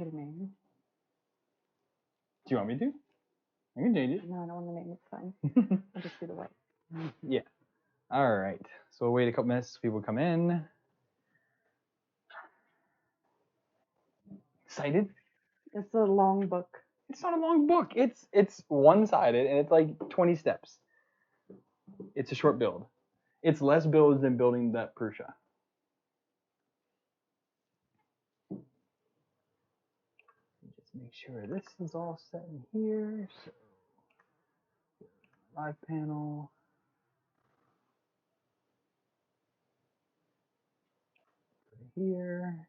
get a name. Do you want me to? I can change it. No, I don't want the name. It's fine. I'll just do the white. Yeah. All right. So we'll wait a couple minutes so people come in. Excited? It's a long book. It's not a long book. It's one-sided and it's like 20 steps. It's a short build. It's less builds than building that Prusa. Just make sure this is all set in here. So, live panel. Put it here.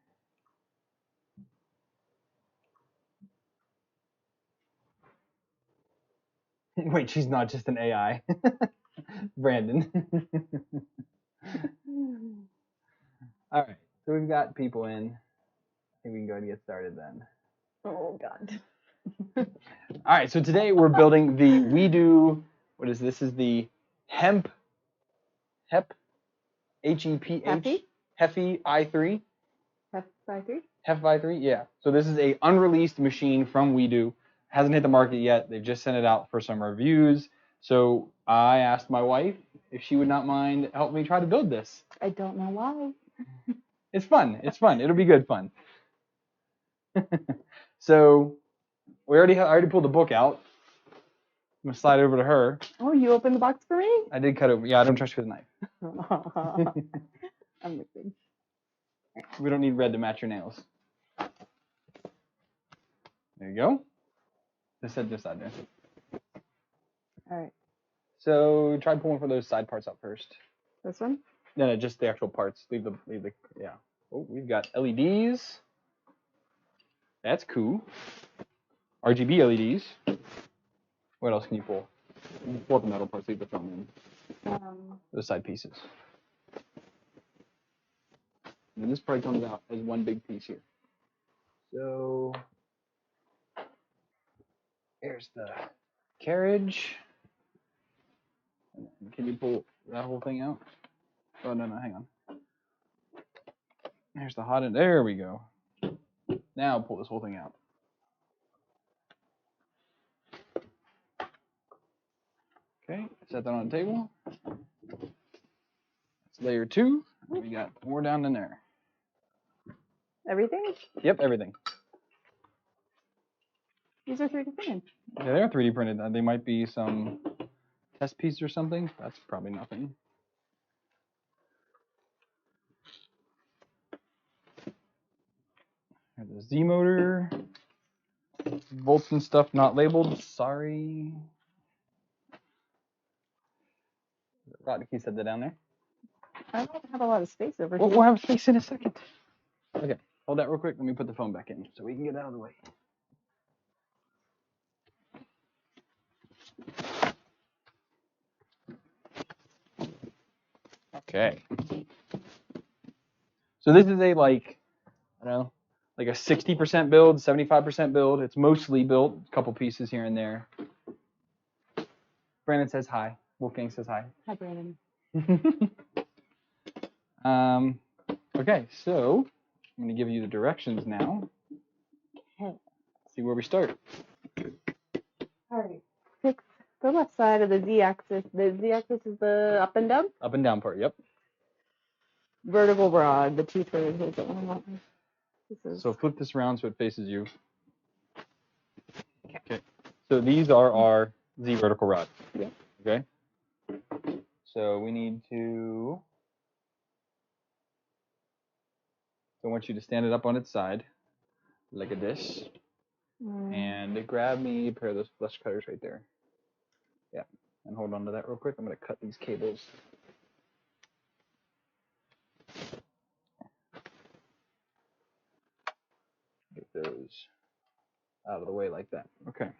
Wait, she's not just an AI. Brandon. All right, so we've got people in. I think we can go ahead and get started then. Oh, God. All right, so today we're building the Weedo, what is this? This is the Heph, H-E-P-H, Hephy i3. Heph i3? Heph i3, yeah. So this is a unreleased machine from Weedo. Hasn't hit the market yet. They've just sent it out for some reviews. So I asked my wife if she would not mind help me try to build this. I don't know why. It's fun. It's fun. It'll be good fun. So I already pulled the book out. I'm gonna slide over to her. Oh, you opened the box for me? I did cut it. Yeah, I don't trust you with a knife. I'm mixing. We don't need red to match your nails. There you go. Just set this side there. All right. So try pulling for those side parts out first. This one? No, just the actual parts. Leave the yeah. Oh, we've got LEDs. That's cool. RGB LEDs. What else can you pull? You can pull the metal parts, leave the film in. Those side pieces. And this probably comes out as one big piece here. So here's the carriage. Can you pull that whole thing out? Oh, no, hang on. There's the hot end. There we go. Now pull this whole thing out. Okay, set that on the table. That's layer 2. We got more down in there. Everything? Yep, everything. These are 3D printed. Yeah, they're 3D printed. They might be some test piece or something. That's probably nothing. Here's the Z motor. Volts and stuff not labeled. Sorry. Can you set that down there? I don't have a lot of space over We'll here. have space in a second. Okay, hold that real quick. Let me put the phone back in so we can get out of the way. Okay. So this is a I don't know, like a 60% build, 75% build. It's mostly built, a couple pieces here and there. Brandon says hi. Wolfgang says hi. Hi, Brandon. Okay, so I'm going to give you the directions now. Okay. See where we start. All right. Fix the left side of the Z-axis. The Z-axis is the up and down? Up and down part, yep. Vertical rod, the two-thirds. So flip this around so it faces you. Okay. So these are our Z vertical rods. Yep. Okay. So we need to. So I want you to stand it up on its side, like this, and grab me a pair of those flush cutters right there. Yeah. And hold on to that real quick. I'm going to cut these cables. Get those out of the way like that. Okay.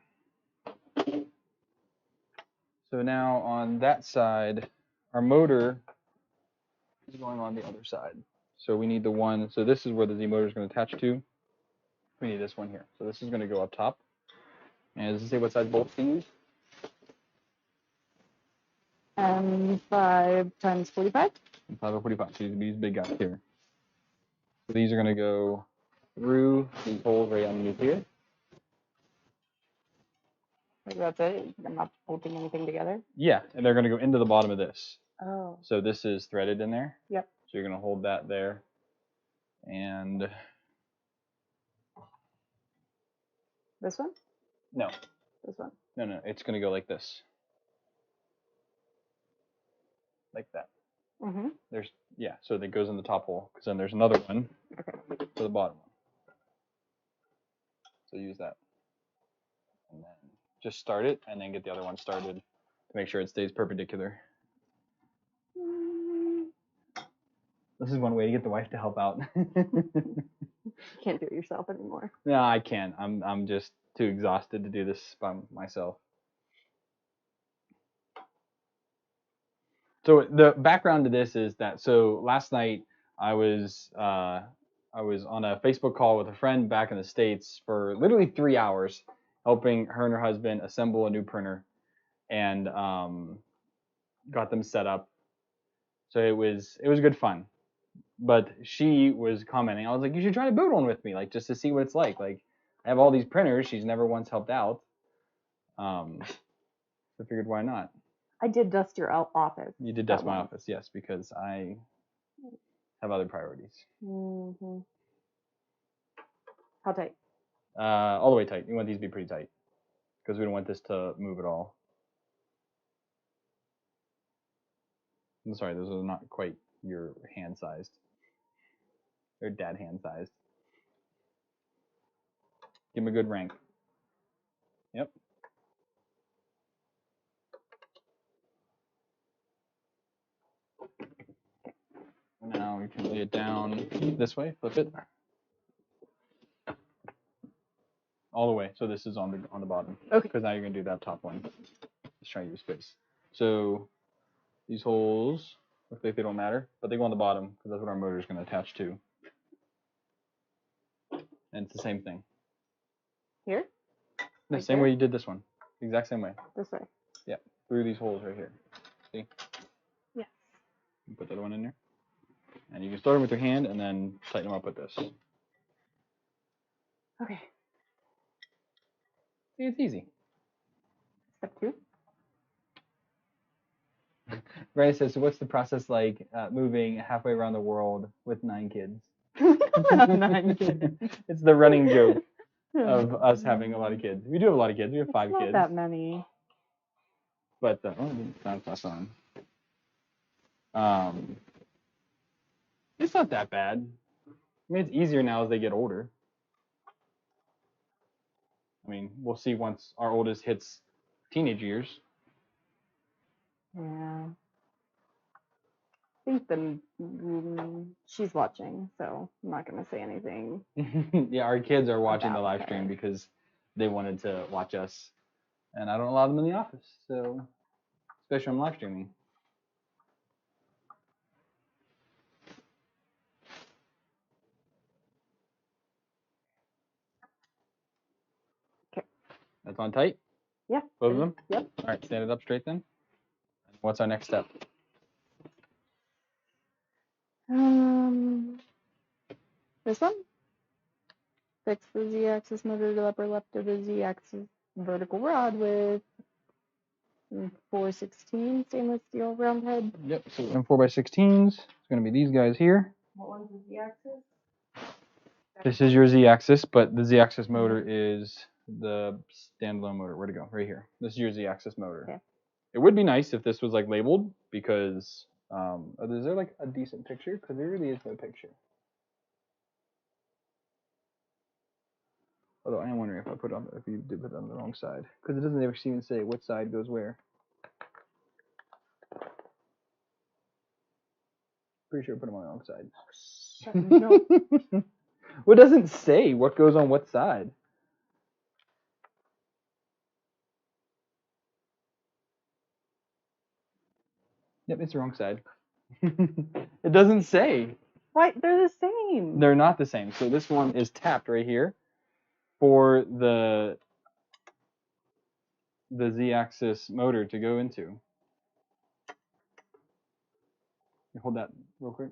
So now on that side, our motor is going on the other side. So we need the one, so this is where the Z motor is going to attach to. We need this one here. So this is going to go up top. And does it say what size bolts to use? 5 times 45. 5 or 45. So these big guys here. So these are going to go through these holes right underneath here. Like that's it? I'm not bolting anything together? Yeah, and they're going to go into the bottom of this. Oh. So this is threaded in there. Yep. So you're going to hold that there. And This one? no, This one. no, it's going to go like this. Like that. Mm-hmm. Yeah, so it goes in the top hole, because then there's another one for the bottom one. So use that. And then just start it, and then get the other one started to make sure it stays perpendicular. This is one way to get the wife to help out. Can't do it yourself anymore. No, I can't. I'm just too exhausted to do this by myself. So the background to this is that last night I was on a Facebook call with a friend back in the States for literally 3 hours, helping her and her husband assemble a new printer, and got them set up. So it was good fun. But she was commenting. I was like, you should try to build one with me, like just to see what it's like. Like I have all these printers. She's never once helped out. So I figured, why not? I did dust your office. You did dust my office, yes, because I have other priorities. Mm-hmm. How tight? All the way tight. You want these to be pretty tight, because we don't want this to move at all. I'm sorry, those are not quite your hand sized. They're dad hand sized. Give them a good rank. Yep. Now we can lay it down this way, flip it. All the way, so this is on the bottom. Okay. Because now you're gonna do that top one. Let's try to use space. So these holes look like they don't matter, but they go on the bottom because that's what our motor is gonna attach to. And it's the same thing. Here? The same way you did this one. The exact same way. This way. Yeah. Through these holes right here. See? Yes. You put the other one in there. And you can start them with your hand and then tighten them up with this. Okay. See, it's easy. Step 2. Ray says, so what's the process like moving halfway around the world with 9 kids? 9 kids. It's the running joke of us having a lot of kids. We do have a lot of kids. We have 5 not kids. Not that many. But that's on. It's not that bad. I mean, it's easier now as they get older. I mean, we'll see once our oldest hits teenage years. Yeah. I think she's watching, so I'm not going to say anything. Yeah, our kids are watching the live stream because they wanted to watch us. And I don't allow them in the office, so especially when I'm live streaming. Okay. That's on tight? Yeah. Both of them? Yep. All right, stand it up straight then. What's our next step? This one? Fix the Z-axis motor to the upper left of the Z-axis vertical rod with 416 stainless steel round head. Yep, so in 4x16s, it's going to be these guys here. What one's the Z-axis? This is your Z-axis, but the Z-axis motor is the standalone motor. Where'd it go? Right here. This is your Z-axis motor. Okay. It would be nice if this was like labeled, because is there like a decent picture? Because there really is no picture. Although I am wondering if you did put it on the wrong side, because it doesn't ever even say which side goes where. Pretty sure I put them on the wrong side. No. Well, it doesn't say what goes on what side. Yep, it's the wrong side. It doesn't say. What? They're the same. They're not the same. So this one is tapped right here for the Z-axis motor to go into. Hold that real quick.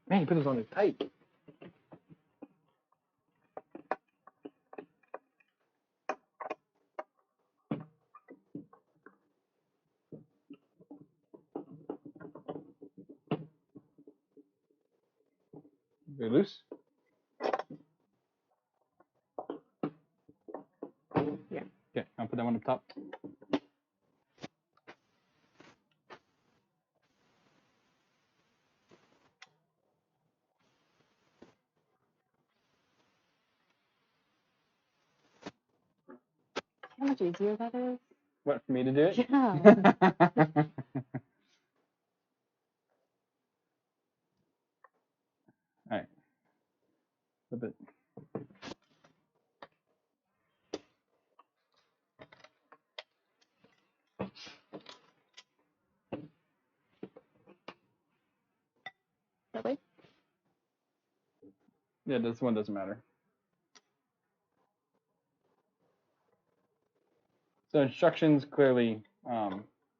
Man, you put those on there tight. Very loose? Yeah. Okay, I'll put that one up top. How much easier that is? What, for me to do it? Yeah. All right. Flip it. That way? Yeah, this one doesn't matter. So instructions clearly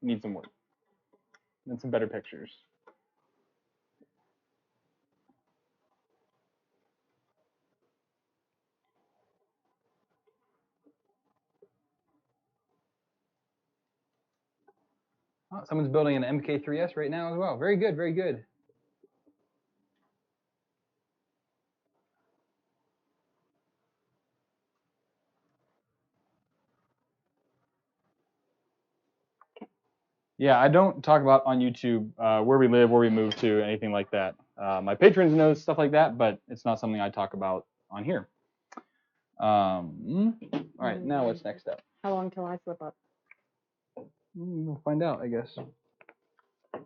need some work and some better pictures. Oh, someone's building an MK3S right now as well. Very good, very good. Yeah, I don't talk about on YouTube where we live, where we move to, anything like that. My patrons know stuff like that, but it's not something I talk about on here. All right, now what's next step? How long till I slip up? We'll find out, I guess. All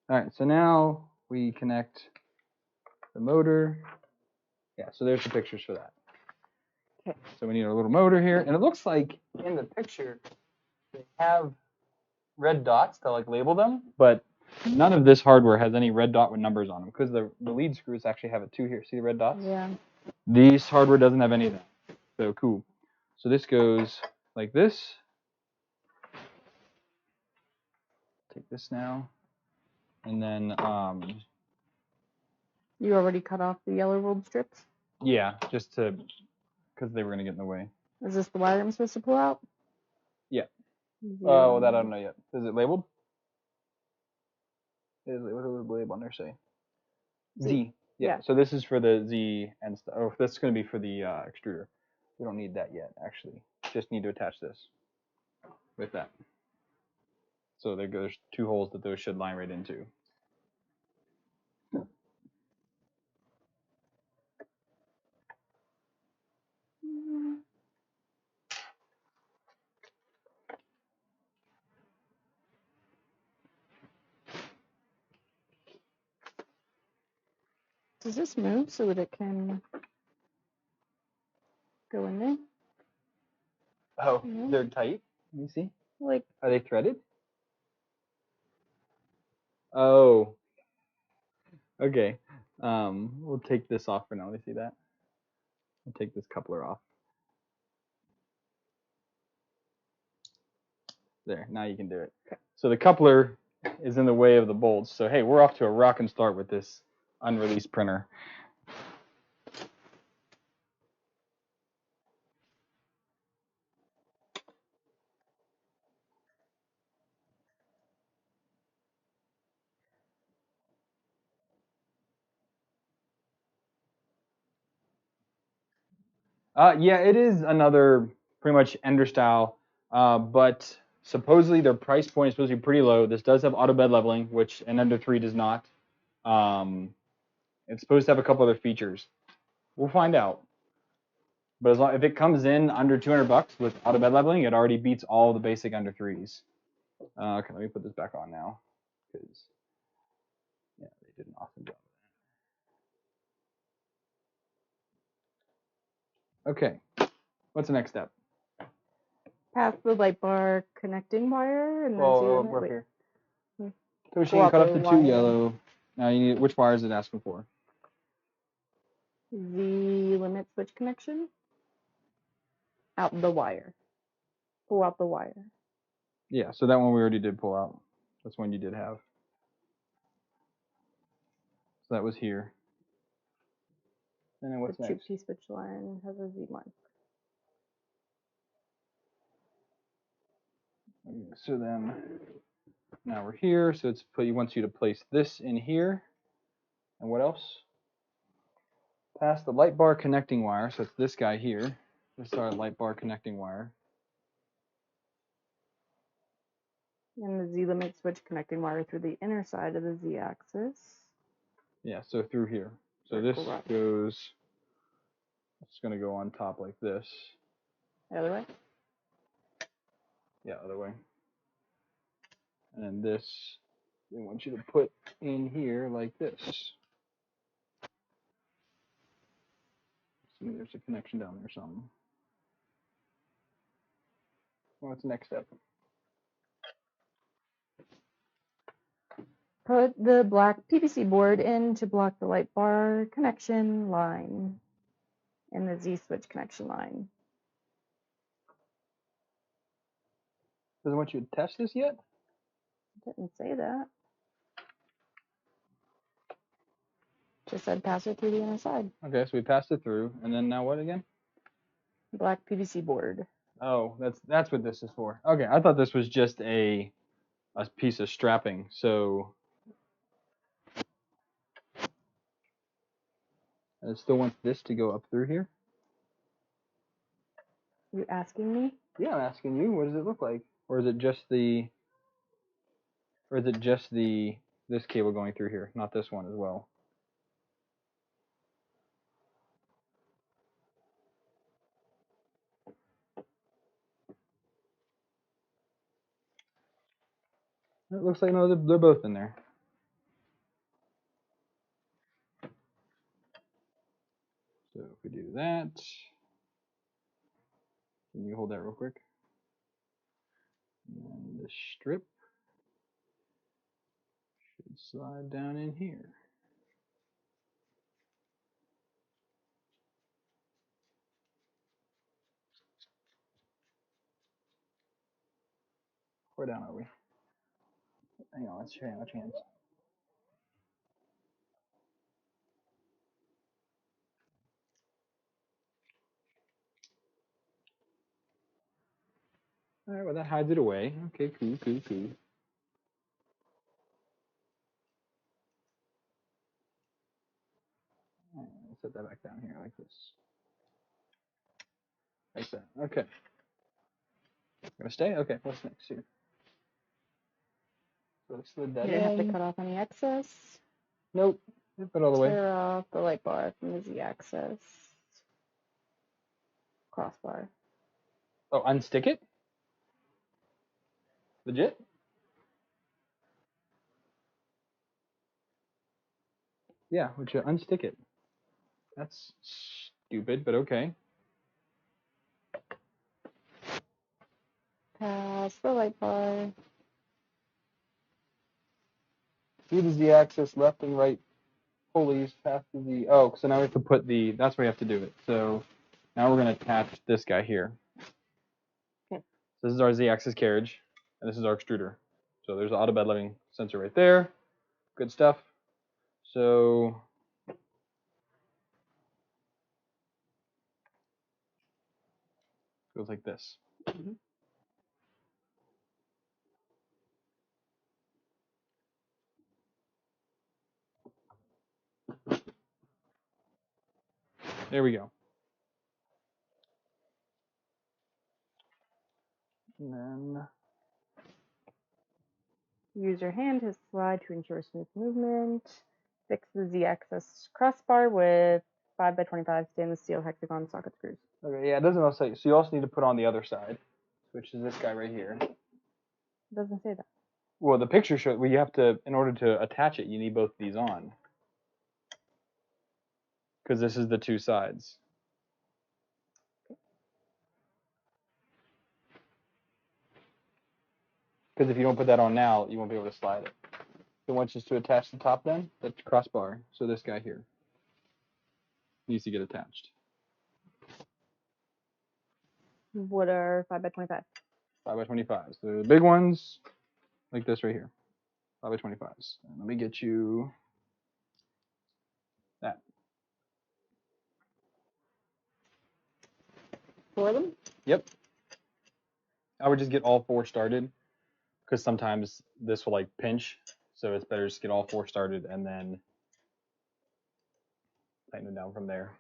right, so now we connect the motor. Yeah, so there's the pictures for that. Okay. So we need a little motor here, and it looks like in the picture they have red dots to like label them, but none of this hardware has any red dot with numbers on them because the lead screws actually have it too here. See the red dots? Yeah. These hardware doesn't have any of that. So cool. So this goes like this. Take this now, and then You already cut off the yellow rolled strips? yeah, just to because they were gonna get in the way. Is this the wire I'm supposed to pull out? Yeah. Zero. Well, that I don't know yet. Is it labeled? What does the label on there say? Z. Yeah. So this is for the Z and stuff. Oh, this is going to be for the extruder. We don't need that yet, actually. Just need to attach this with that. So there's two holes that those should line right into. Does this move so that it can go in there? Oh, Yeah. they're tight. Let me see. Like, Are they threaded? Oh. Okay. We'll take this off for now. Let me see that. We'll take this coupler off. There. Now you can do it. okay. So the coupler is in the way of the bolts. So hey, we're off to a rockin' start with this unreleased printer. Yeah, it is another pretty much Ender style, but supposedly their price point is supposed to be pretty low. This does have auto bed leveling, which an Ender 3 does not. It's supposed to have a couple other features. We'll find out. But as long if it comes in under 200 bucks with auto bed leveling, it already beats all the basic Ender 3s. Okay, let me put this back on now, because yeah, they did an awesome job. Okay, what's the next step? Pass the light bar connecting wire and then We're up here. Hmm. So machine cut up the two yellow. Now you need which wire is it asking for? The limit switch connection. Out the wire. Pull out the wire. Yeah, so that one we already did pull out. That's one you did have. So that was here. And then what's The next? 2P switch line has a Z mark. So then now we're here. So he wants you to place this in here. And what else? Pass the light bar connecting wire. So it's this guy here. This is our light bar connecting wire. And the Z limit switch connecting wire through the inner side of the Z axis. Yeah, so through here. So this goes, it's going to go on top like this. The other way? Yeah, other way. And then this, they want you to put in here like this. See, there's a connection down there or something. What's the next step? Put the black PVC board in to block the light bar connection line and the Z switch connection line. Doesn't want you to test this yet? Didn't say that. Just said pass it through the inner side. Okay, so we passed it through, and then now what again? Black PVC board. Oh, that's what this is for. Okay, I thought this was just a piece of strapping. So it still wants this to go up through here. You asking me? Yeah, I'm asking you. What does it look like? Or is it just this cable going through here, not this one as well? It looks like no, they're both in there. So if we do that, can you hold that real quick? And this strip should slide down in here. Where down are we? Hang on, let's try how much hands. All right, well that hides it away. Okay, cool, cool, cool. All right, let's set that back down here like this. Like that. Okay. Gonna stay? Okay, what's next here? So I slid that You didn't have to in. cut off any excess. Nope. Put it all the way. Tear off the light bar from the Z axis. Crossbar. Oh, unstick it? Legit? Yeah, would you unstick it? That's stupid, but okay. Pass the light bar. Through the Z-axis, left and right pulleys past the Z. Oh, so now we have to put that's where you have to do it. So now we're going to attach this guy here. Okay. So this is our Z-axis carriage, and this is our extruder. So there's the auto bed letting sensor right there. Good stuff. So it goes like this. Mm-hmm. There we go. And then Use your hand to slide to ensure smooth movement. Fix the Z-axis crossbar with 5x25 stainless steel hexagon socket screws. okay, yeah, it doesn't also say. So you also need to put on the other side, which is this guy right here. It doesn't say that. Well, the picture shows. Well, you have to, in order to attach it, you need both of these on, because this is the two sides. Because if you don't put that on now, you won't be able to slide it. So once it's to attach the top, then the crossbar. So this guy here needs to get attached. What are 5x25? 5x25s. The big ones, like this right here. 5x25s. And let me get you That. 4 of them? Yep. I would just get all 4 started, because sometimes this will like pinch, so it's better just get all 4 started and then tighten it down from there.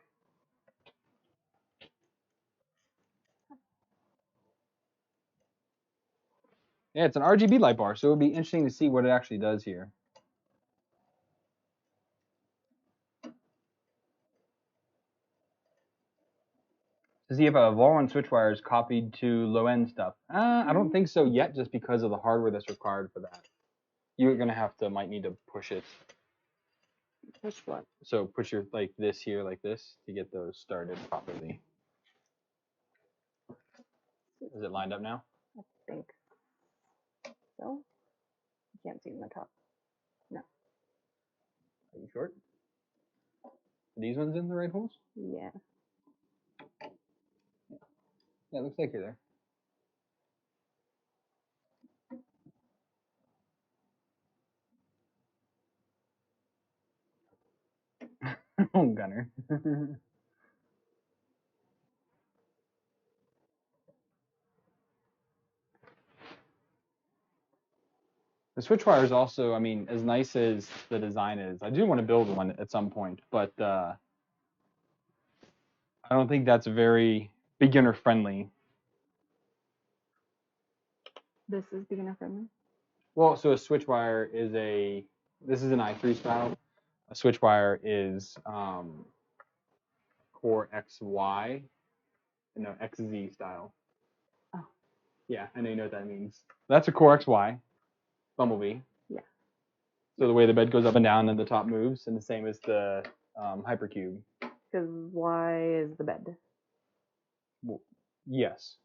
Yeah, it's an RGB light bar, so it would be interesting to see what it actually does here. To see if a Valorant switch wire is copied to low end stuff. I don't think so yet, just because of the hardware that's required for that. You're gonna might need to push it. Push what? So push your like this here, like this, to get those started properly. Is it lined up now? I think so. You can't see in the top. No. Are you sure? Are these ones in the right holes? Yeah. Yeah, it looks like you're there. Oh, Gunner. The switch wire is also, I mean, as nice as the design is, I do want to build one at some point, but I don't think that's very beginner friendly. This is beginner friendly. Well, so a switch wire is this is an i3 style. A switch wire is Core XY, no, XZ style. Oh. Yeah, I know you know what that means. That's a Core XY, Bumblebee. Yeah. So the way the bed goes up and down and the top moves, and the same as the Hypercube. Because Y is the bed. Well, yes.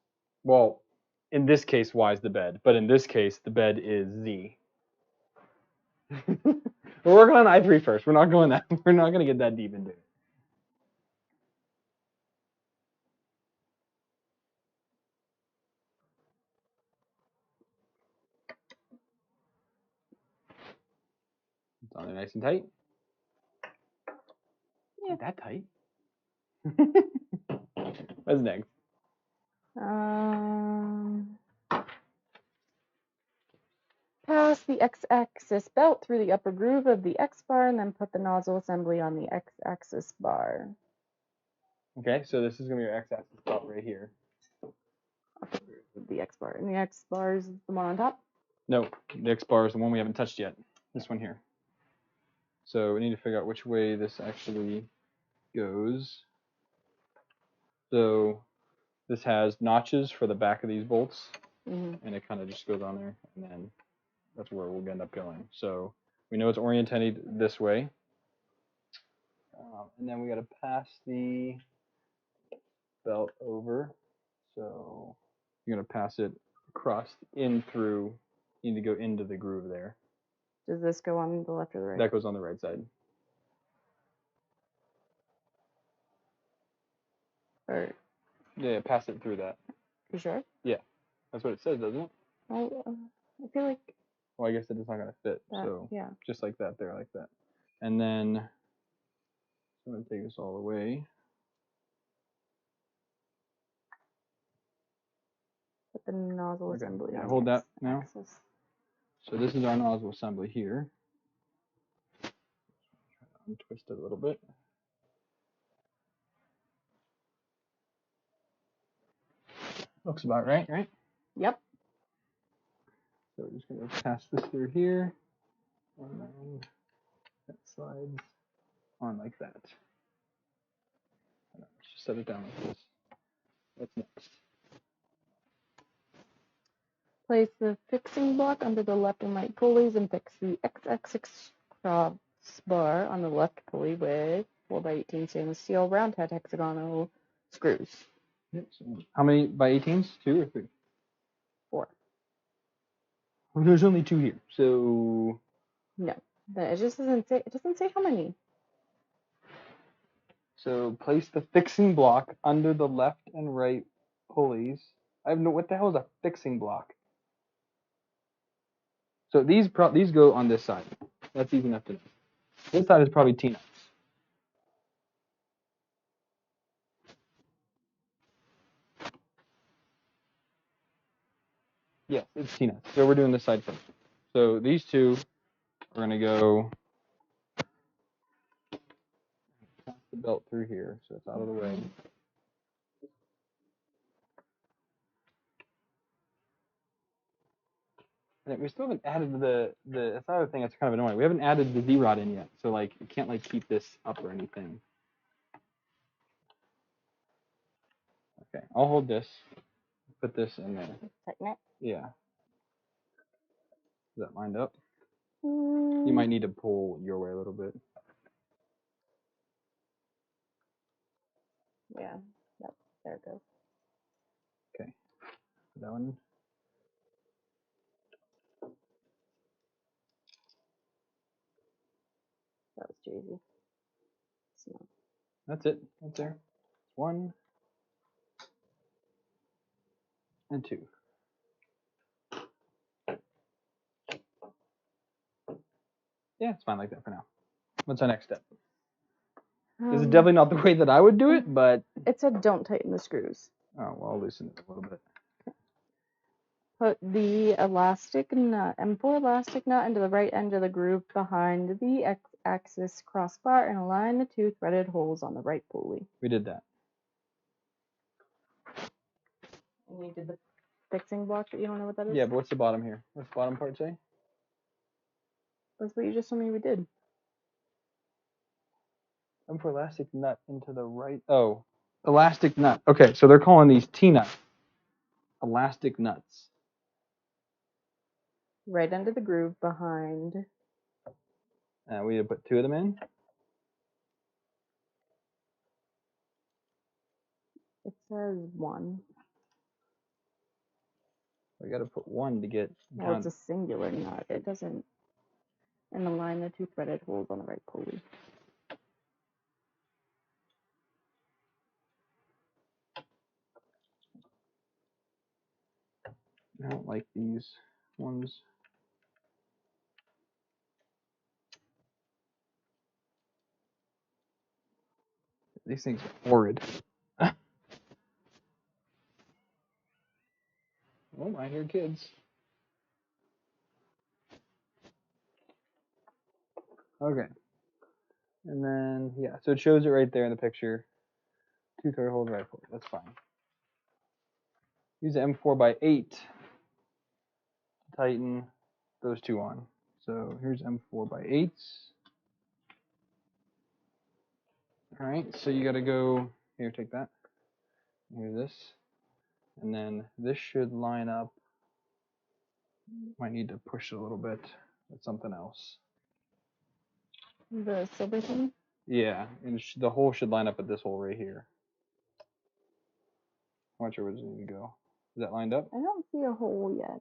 Well, in this case, Y is the bed, but in this case, the bed is Z. We're working on i3 first. We're not going that. We're not going to get that deep into it. It's on there nice and tight. Yeah. Not that tight. What's next? Pass the x-axis belt through the upper groove of the X-bar and then put the nozzle assembly on the x-axis bar. Okay, so this is going to be your x-axis belt right here. The X-bar. And the X-bar is the one on top? No, the X-bar is the one we haven't touched yet. This one here. So we need to figure out which way this actually goes. So this has notches for the back of these bolts, and it kind of just goes on there, and then that's where we'll end up going. So we know it's oriented this way, and then we got to pass the belt over. So you're gonna pass it across in through. You need to go into the groove there. Does this go on the left or the right? That goes on the right side. Or, Yeah, pass it through that. you sure? Yeah, that's what it says, doesn't it? Oh, I feel like. Well, I guess it's not gonna fit. That, so yeah. just like that, there, like that. And then I'm gonna take this all the way. Put the nozzle assembly on. Hold that now. Axis. So this is our nozzle assembly here. Untwist it a little bit. Looks about right, right? Yep. So we're just gonna pass this through here, and then that slides on like that. Just set it down like this. What's next? Place the fixing block under the left and right pulleys and fix the x-axis crossbar on the left pulley with 4x18 stainless steel round head hexagonal screws. Yep, so how many by 18s? 2 or 3? 4. Well, there's only 2 here, so No, it just doesn't say. It doesn't say how many. So place the fixing block under the left and right pulleys. I have no. What the hell is a fixing block? So these go on this side. That's easy enough to know. This side is probably T-nuts. Yes, it's T-nuts. So we're doing this side first. So these two are going to go pass the belt through here, so it's out of the way. And we still haven't added that's the other thing that's kind of annoying. We haven't added the Z-rod in yet, so like you can't like keep this up or anything. Okay, I'll hold this. Put this in there. Tighten it. Yeah. Is that lined up? Mm. You might need to pull your way a little bit. Yeah, there it goes. Okay. That one. That was too easy. So, That's it. That's there. 1 and 2. Yeah, it's fine like that for now. What's our next step? This is definitely not the way that I would do it, but... It said don't tighten the screws. Oh, well, I'll loosen it a little bit. Put the elastic nut, M4 elastic nut into the right end of the groove behind the X-axis crossbar and align the two threaded holes on the right pulley. We did that. And you did the fixing block that you don't know what that is? Yeah, but what's the bottom here? What's the bottom part say? That's what you just told me we did. M4 elastic nut into the right... Oh, elastic nut. Okay, so they're calling these T-nuts. Elastic nuts. Right under the groove behind. We need to put 2 of them in. It says 1. We got to put 1 to get... Well, it's a singular nut. It doesn't... And align the two threaded holes on the right pulley. I don't like these ones. These things are horrid. Oh, I hear kids. Okay. And then, yeah, so it shows it right there in the picture. 2 thread holes right pulley. That's fine. Use the M4x8 to tighten those 2 on. So here's M4x8s. All right, so you got to go here, take that. Here's this. And then this should line up. Might need to push it a little bit with something else. The silver thing? Yeah, and the hole should line up at this hole right here. I'm not sure where does it need to go. Is that lined up? I don't see a hole yet.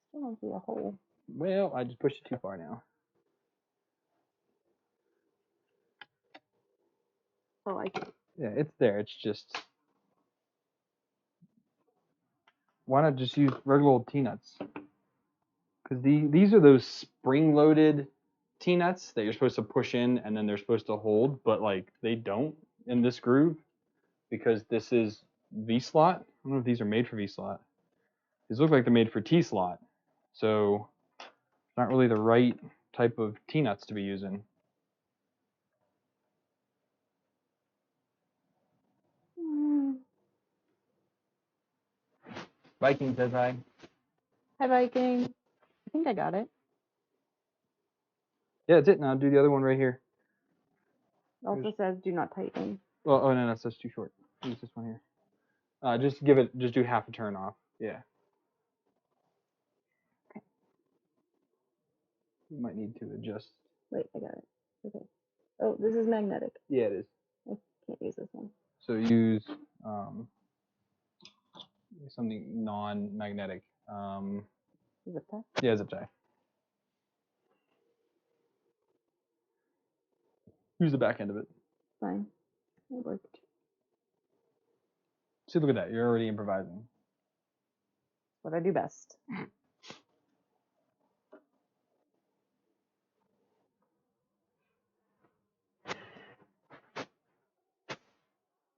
Still don't see a hole. Well, I just pushed it too far now. Oh, I see. Yeah, it's there. It's just... Why not just use regular old T-nuts? Because these are those spring-loaded T-nuts that you're supposed to push in and then they're supposed to hold, but like they don't in this groove because this is V-slot. I don't know if these are made for V-slot. These look like they're made for T-slot. So it's not really the right type of T-nuts to be using. Viking says hi. Hi, Viking. I think I got it. Yeah, that's it. Now do the other one right here. It also says do not tighten. Well, oh no, that's too short. Use this one here. Just do half a turn off. Yeah. Okay. You might need to adjust. Wait, I got it. Okay. Oh, this is magnetic. Yeah, it is. I can't use this one. So use something non-magnetic. Zip tie? Yeah, zip tie. Use the back end of it. Fine. It worked. See, look at that. You're already improvising. What I do best.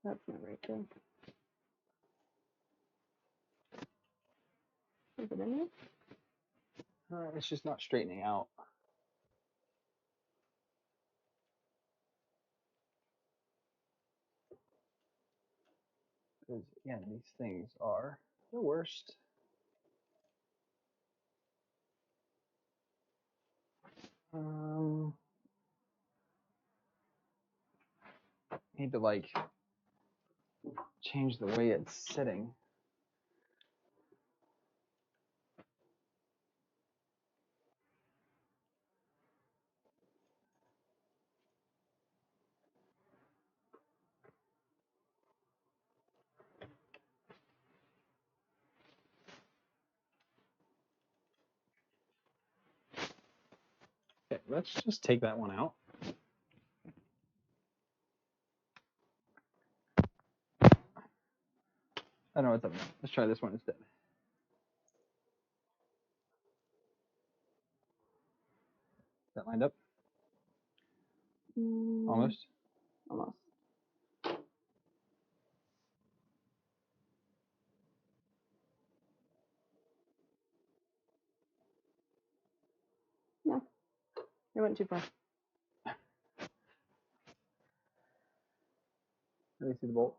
That's not right there. Is it in there? It's just not straightening out. Yeah, these things are the worst. Need to like change the way it's sitting. Okay, let's just take that one out. I don't know what's up now. Let's try this one instead. Is that lined up? Almost? Almost. No. It went too far. Let me see the bolt.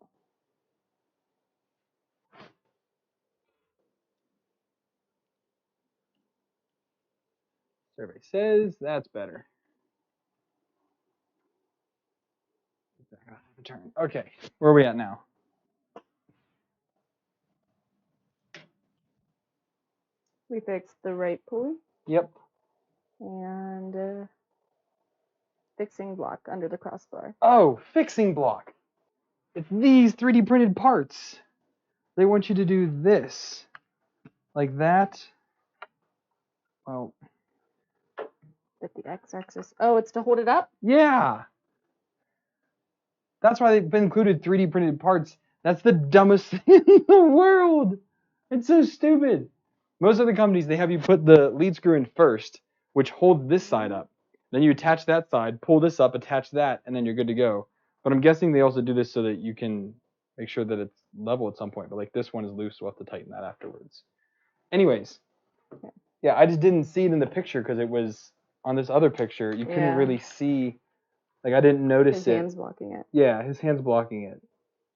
Survey says that's better. Turn. Okay, where are we at now? We fixed the right pulley. Yep. And fixing block under the crossbar. Oh, fixing block. It's these 3D printed parts. They want you to do this. Like that. Well. With the x-axis. Oh, it's to hold it up? Yeah. That's why they've included 3D printed parts. That's the dumbest thing in the world. It's so stupid. Most other companies, they have you put the lead screw in first, which holds this side up. Then you attach that side, pull this up, attach that, and then you're good to go. But I'm guessing they also do this so that you can make sure that it's level at some point. But like this one is loose, so we'll have to tighten that afterwards. Anyways, yeah, I just didn't see it in the picture because it was on this other picture. You couldn't really see. Like I didn't notice His hand's blocking it. Yeah, his hand's blocking it.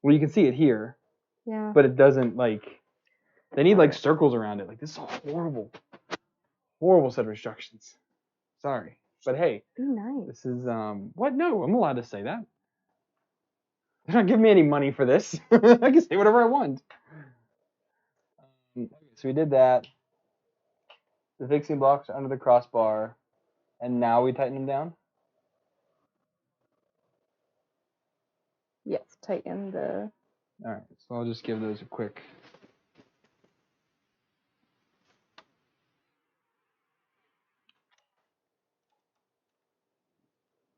Well, you can see it here. Yeah. But it doesn't like. They need like circles around it. Like this is a horrible, horrible set of instructions. Sorry, but hey, be nice. This is what? No, I'm allowed to say that. They're not giving me any money for this. I can say whatever I want. So we did that. The fixing blocks under the crossbar, and now we tighten them down. Yes, tighten the. All right, so I'll just give those a quick.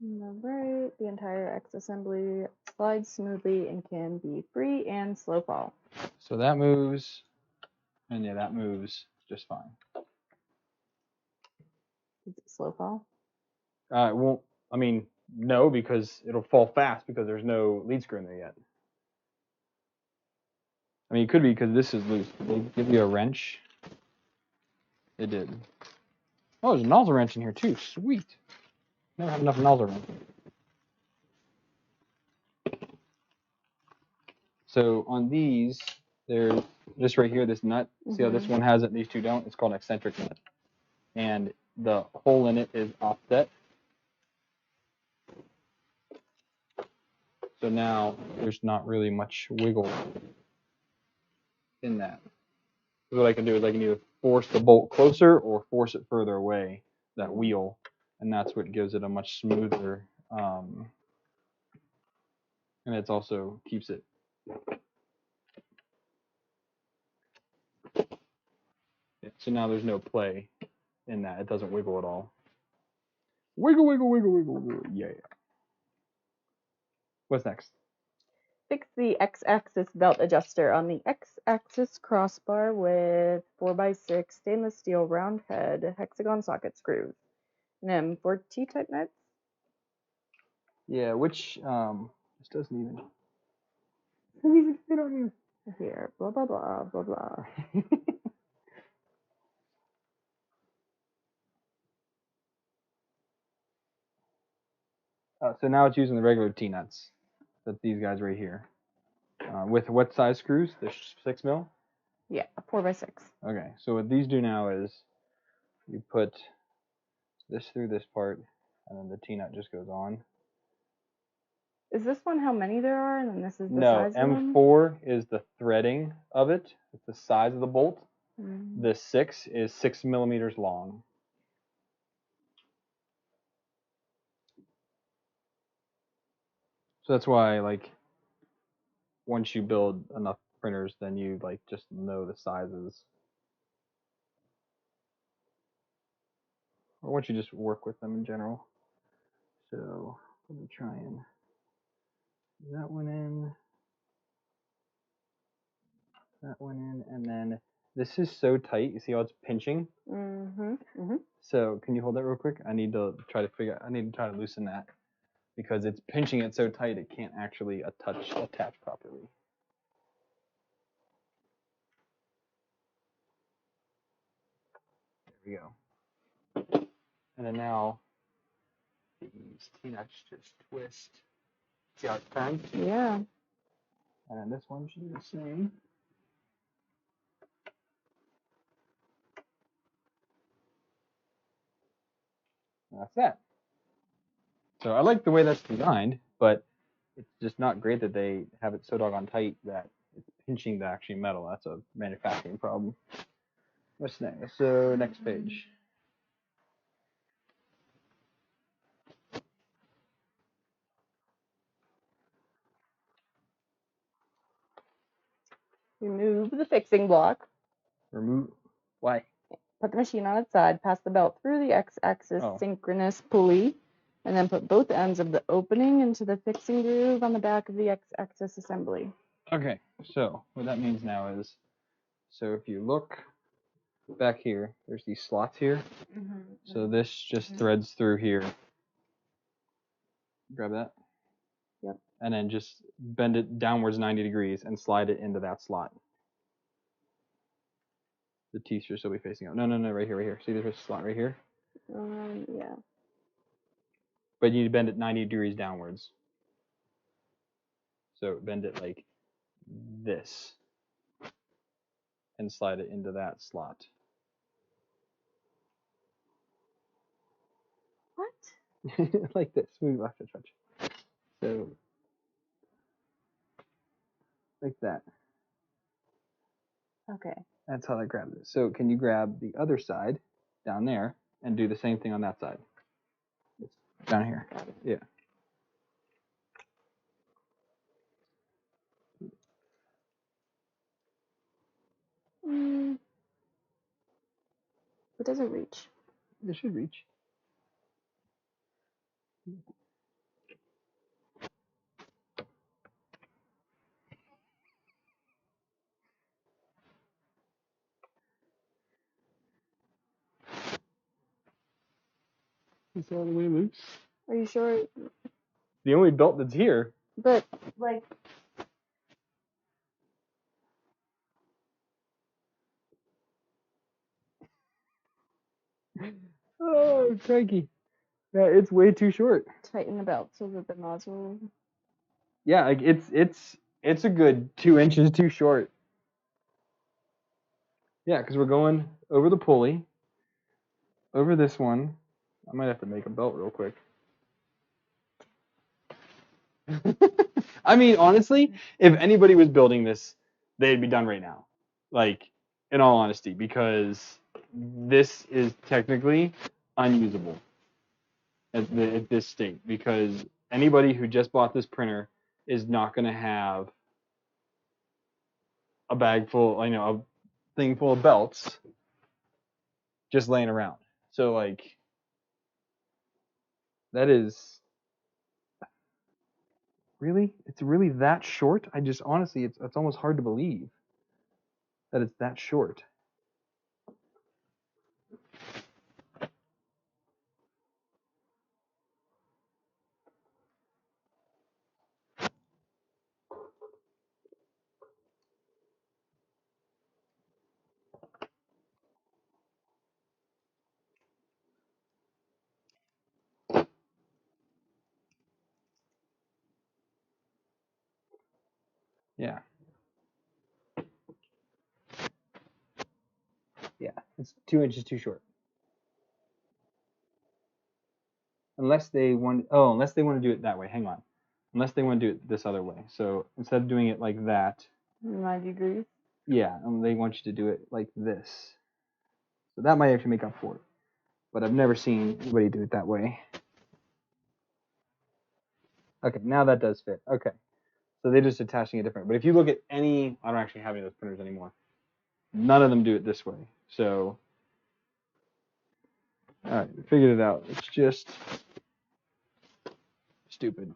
Alright, the entire X assembly slides smoothly and can be free and slow fall. So that moves, and yeah, that moves just fine. Is it slow fall? It won't. I mean, no, because it'll fall fast because there's no lead screw in there yet. I mean, it could be because this is loose. Did they give you a wrench? It did. Oh, there's a nozzle wrench in here too. Sweet. Never have enough nozzle wrench. So on these, there's just right here, this nut. See how this one has it, these two don't? It's called an eccentric nut. And the hole in it is offset. So now there's not really much wiggle in that. So what I can do is I can either force the bolt closer or force it further away, that wheel. And that's what gives it a much smoother, and it also keeps it. So now there's no play in that. It doesn't wiggle at all. Wiggle, wiggle, wiggle, wiggle, wiggle. Yeah. What's next? Fix the X-axis belt adjuster on the X-axis crossbar with 4x6 stainless steel round head hexagon socket screws. NIM for T-type nuts. Yeah, which this doesn't even fit on you. Here, blah blah blah blah blah. So now it's using the regular T-nuts. That's these guys right here. With what size screws? The 6 mil? Yeah, 4x6. Okay, so what these do now is you put this through this part, and then the T-nut just goes on. Is this one how many there are, and then this is the No, size of them? M4 is the threading of it. It's the size of the bolt. Mm. The 6 is 6 millimeters long. So that's why, like, once you build enough printers, then you like just know the sizes. Or once you just work with them in general. So let me try and that one in, that one in, and then this is so tight. You see how it's pinching? Mm-hmm. Mm-hmm. So can you hold that real quick? I need to try to loosen that because it's pinching it so tight it can't actually attach properly. There we go. And then now these T-nuts just twist. See how it's turned? Yeah. And then this one should be the same. And that's that. So I like the way that's designed, but it's just not great that they have it so doggone tight that it's pinching the actual metal. That's a manufacturing problem. What's next? So next page. Remove the fixing block. Remove. Why? Put the machine on its side, pass the belt through the X-axis Oh. synchronous pulley, and then put both ends of the opening into the fixing groove on the back of the X-axis assembly. Okay, so what that means now is, so if you look back here, there's these slots here. Mm-hmm. So this just threads through here. Grab that. Yep. And then just bend it downwards 90 degrees and slide it into that slot. The teeth should still be facing out. No, right here, right here. See, there's a slot right here. Yeah. But you need to bend it 90 degrees downwards. So bend it like this and slide it into that slot. What? Like this. Move left to touch. So like that. Okay. That's how I grabbed it. So can you grab the other side down there and do the same thing on that side? It's down here. Got it. Yeah. It doesn't reach. It should reach. It's all the way loose. Are you sure? The only belt that's here. But like. Oh, crikey. Yeah, it's way too short. Tighten the belt so that the nozzle. Yeah, like it's a good 2 inches too short. Yeah, because we're going over the pulley, over this one. I might have to make a belt real quick. I mean, honestly, if anybody was building this, they'd be done right now. Like, in all honesty, because this is technically unusable at this state. Because anybody who just bought this printer is not going to have a bag full, a thing full of belts just laying around. So, like, that is really, it's really that short. I just honestly, it's almost hard to believe that it's that short. Yeah. Yeah, it's 2 inches too short. Unless they want to do it that way. Hang on. Unless they want to do it this other way. So instead of doing it like that, 90 degrees. yeah, they want you to do it like this. So that might actually make up for it. But I've never seen anybody do it that way. Okay, now that does fit. Okay. So they're just attaching it different. But if you look at any, I don't actually have any of those printers anymore. None of them do it this way. So, all right, we figured it out. It's just stupid.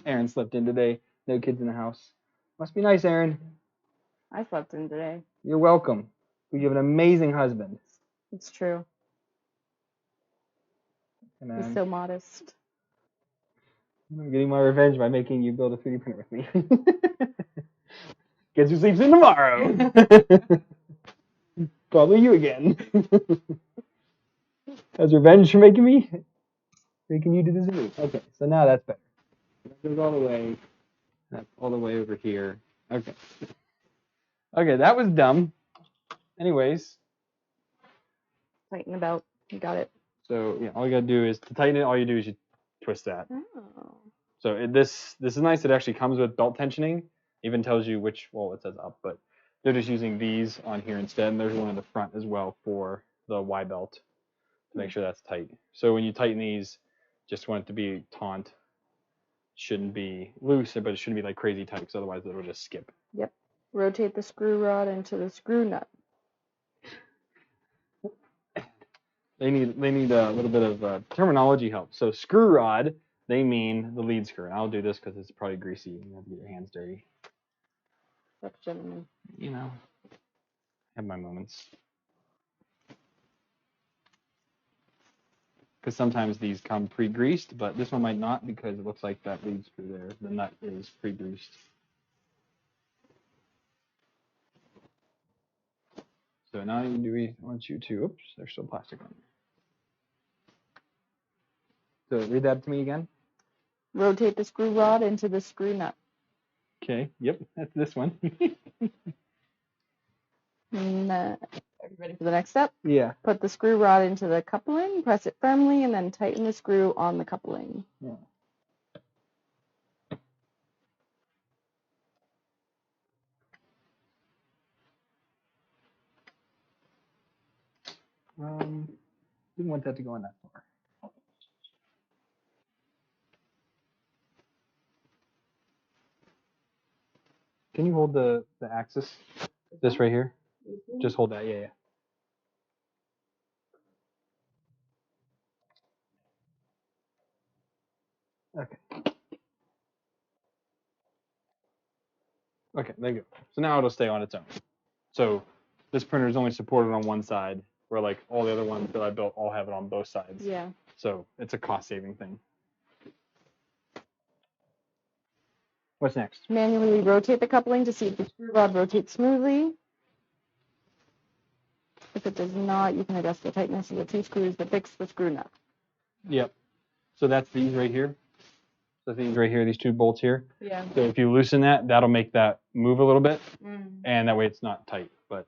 Aaron slept in today. No kids in the house. Must be nice, Aaron. I slept in today. You're welcome. You have an amazing husband. It's true. And He's so modest. I'm getting my revenge by making you build a 3D printer with me. Guess who sleeps in tomorrow? Probably you again. As revenge for making you do this to me. Okay, so now that's better. That goes all the way. That's all the way over here. Okay. Okay, that was dumb. Anyways. Tighten about. You got it. So yeah, all you gotta do is to tighten it. All you do is you twist that. Oh. So this is nice. It actually comes with belt tensioning. Even tells you which. Well, it says up, but they're just using these on here instead. And there's one in the front as well for the Y belt to make sure that's tight. So when you tighten these, just want it to be taut. Shouldn't be loose, but it shouldn't be like crazy tight, because otherwise it'll just skip. Yep. Rotate the screw rod into the screw nut. They need a little bit of terminology help. So screw rod, they mean the lead screw. And I'll do this because it's probably greasy. You have to get your hands dirty. That's gentleman. You know, I have my moments. Because sometimes these come pre-greased, but this one might not, because it looks like that lead screw there, the nut is pre-greased. So now do we want you to, oops, there's still plastic on there. So read that to me again. Rotate the screw rod into the screw nut. Okay, yep, that's this one. Are you ready for the next step? Yeah. Put the screw rod into the coupling, press it firmly, and then tighten the screw on the coupling. Yeah. Didn't want that to go in that far. Can you hold the axis? This right here? Just hold that, yeah. Okay. Okay, there you go. So now it'll stay on its own. So this printer is only supported on one side, where like all the other ones that I built all have it on both sides. Yeah. So it's a cost-saving thing. What's next? Manually rotate the coupling to see if the screw rod rotates smoothly. If it does not, you can adjust the tightness of the two screws that fix the screw nut. Yep. So that's these right here. So these right here, these two bolts here. Yeah. So if you loosen that, that'll make that move a little bit, and that way it's not tight. But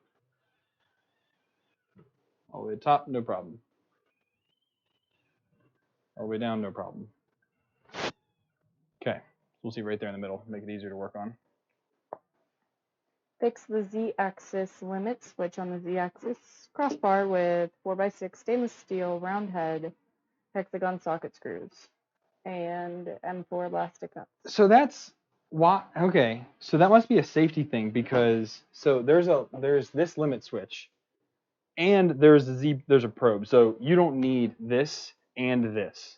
all the way to the top, no problem. All the way down, no problem. Okay, we'll see right there in the middle. Make it easier to work on. Fix the Z-axis limit switch on the Z-axis crossbar with 4x6 stainless steel round head hexagon socket screws and M4 elastic nuts. So that's why. Okay, so that must be a safety thing, because so there's this limit switch, and there's a probe. So you don't need this and this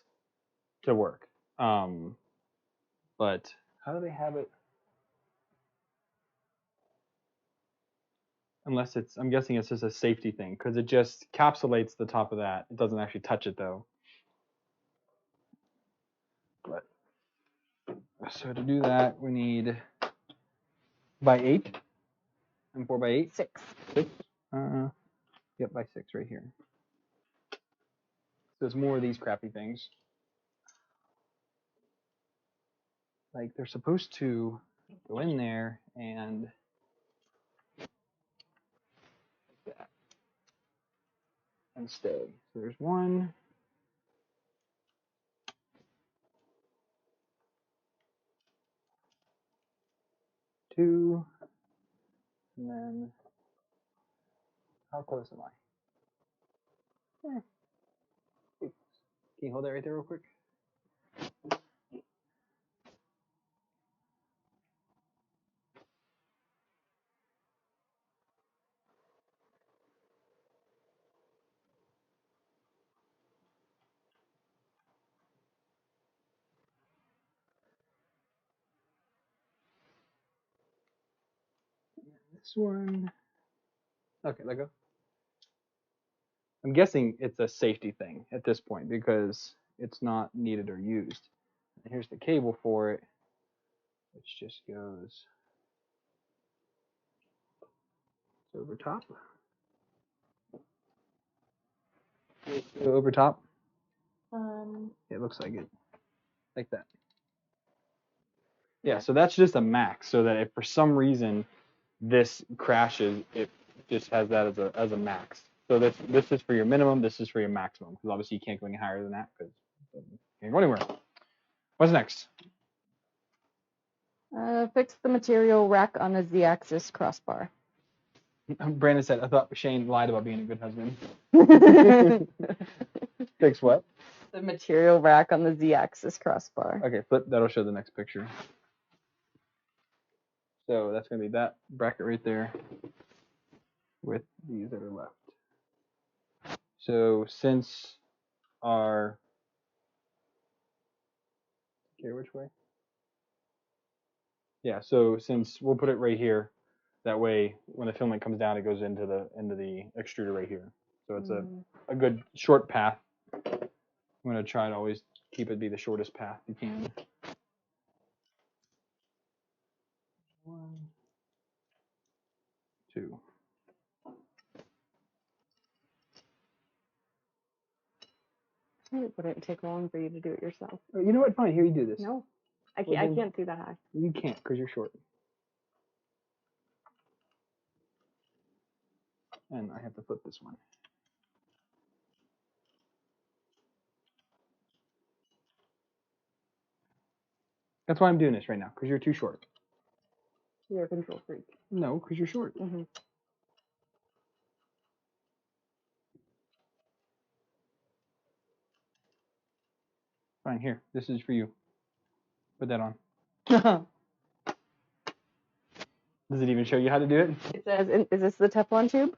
to work. But how do they have it? Unless it's, I'm guessing it's just a safety thing, because it just capsulates the top of that. It doesn't actually touch it though. But so to do that, we need by 8 and 4 by 8. 6. 6. Yep, by 6 right here. So there's more of these crappy things. like they're supposed to go in there and like that and stay. So there's 1, 2, and then how close am I? Can you hold that right there real quick? This one. Okay, let go. I'm guessing it's a safety thing at this point because it's not needed or used. And here's the cable for it, which just goes over top. Go over top. It looks like it, like that. Yeah, so that's just a max, so that if for some reason this crashes, it just has that as a max. So this is for your minimum, this is for your maximum, because obviously you can't go any higher than that because you can't go anywhere. What's next? Fix the material rack on the Z-axis crossbar. Brandon said, I thought Shane lied about being a good husband. Fix what? The material rack on the Z-axis crossbar. Okay, flip, that'll show the next picture. So that's going to be that bracket right there with these that are left. So since our, okay, which way? Yeah, so since we'll put it right here, that way when the filament comes down, it goes into the extruder right here. So it's a good short path. I'm going to try to always keep it be the shortest path you can. 1, 2. It wouldn't take long for you to do it yourself. Oh, you know what? Fine, here you do this. No, I can't. Well, I can't do that high. You can't because you're short. And I have to flip this one. That's why I'm doing this right now, because you're too short. You're a control freak. No, because you're short. Mm-hmm. Fine, here. This is for you. Put that on. Does it even show you how to do it? It says, is this the Teflon tube?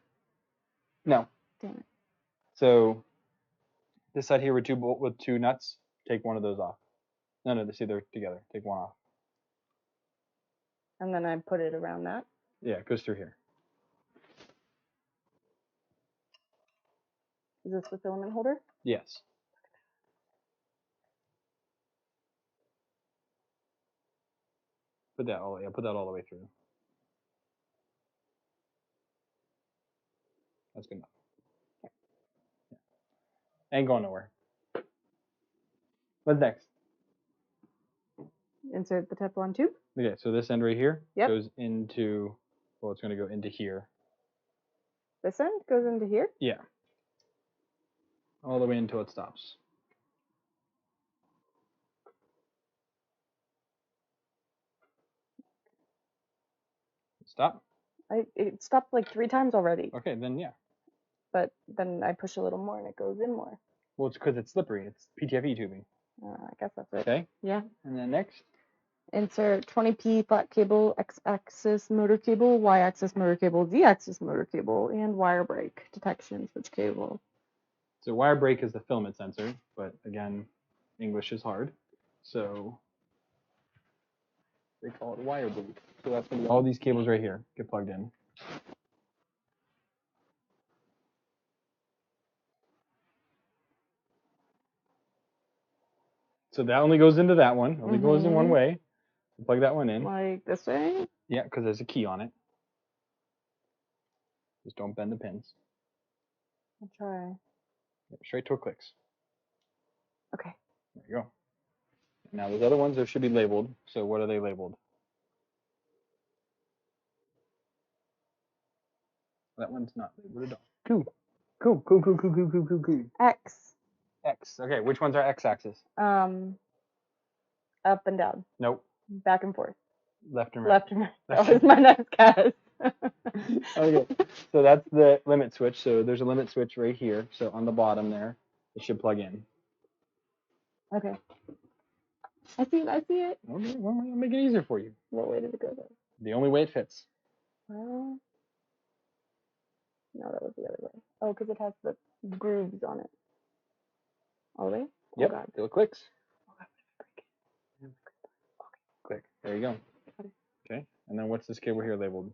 No. Damn it. So this side here with two nuts, take one of those off. No, see, they're together. Take one off. And then I put it around that. Yeah, it goes through here. Is this the filament holder? Yes. Put that all the way through. That's good enough. Yeah. Ain't going nowhere. What's next? Insert the Teflon tube. Okay, so this end right here Yep. goes into, well, it's going to go into here. This end goes into here? Yeah. All the way until it stops. Stop? It stopped like 3 times already. Okay, then yeah. But then I push a little more and it goes in more. Well, it's because it's slippery. It's PTFE tubing. I guess that's it. Okay. Yeah. And then next. Insert 20p flat cable, X-axis motor cable, Y-axis motor cable, Z-axis motor cable, and wire brake detection switch cable. So wire brake is the filament sensor, but again, English is hard. So they call it wire brake. So that's going to be all these cables right here get plugged in. So that only goes into that one. Only goes in one way. So plug that one in. Like this way? Yeah, because there's a key on it. Just don't bend the pins. I'll try. Straight till it clicks. Okay. There you go. Now those other ones, there should be labeled. So what are they labeled? That one's not labeled at all. Cool. X. X. Okay, which ones are X-axis? Up and down. Nope. Back and forth. Left and right. Left and right. That was my next guess. Okay, so that's the limit switch. So there's a limit switch right here. So on the bottom there, it should plug in. Okay. I see it. Okay, well, I'll make it easier for you. What way did it go though? The only way it fits. Well, no, that was the other way. Oh, because it has the grooves on it. All the way? Yep. Oh, God. Till it clicks. Click. There you go. Okay. And then what's this cable here labeled?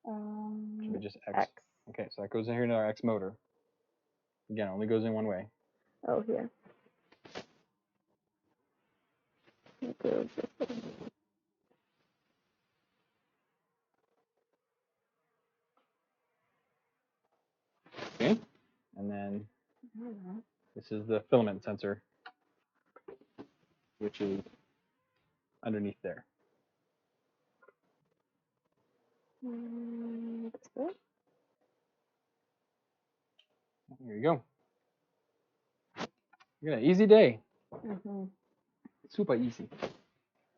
Should be just X. Okay, so that goes in here to our X motor. Again, only goes in one way. Oh, here. It goes this way. Okay. And then this is the filament sensor, which is underneath there. This way? There you go. You got an easy day. Super easy.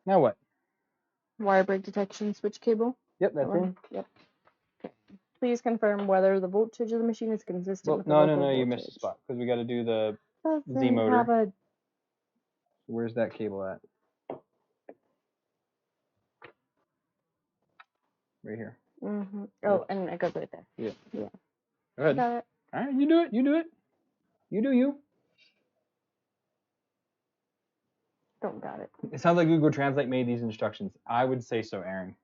Now what? Wire break detection switch cable. Yep, that's it. Yep. Okay. Please confirm whether the voltage of the machine is consistent with the local voltage. You missed a spot because we got to do the Doesn't Z motor. have a... Where's that cable at? Right here. Oh, and it goes right there. Yeah. Yeah. Go ahead. Got it. All right, you do it. You do it. You do you. Don't got it. It sounds like Google Translate made these instructions. I would say so, Aaron.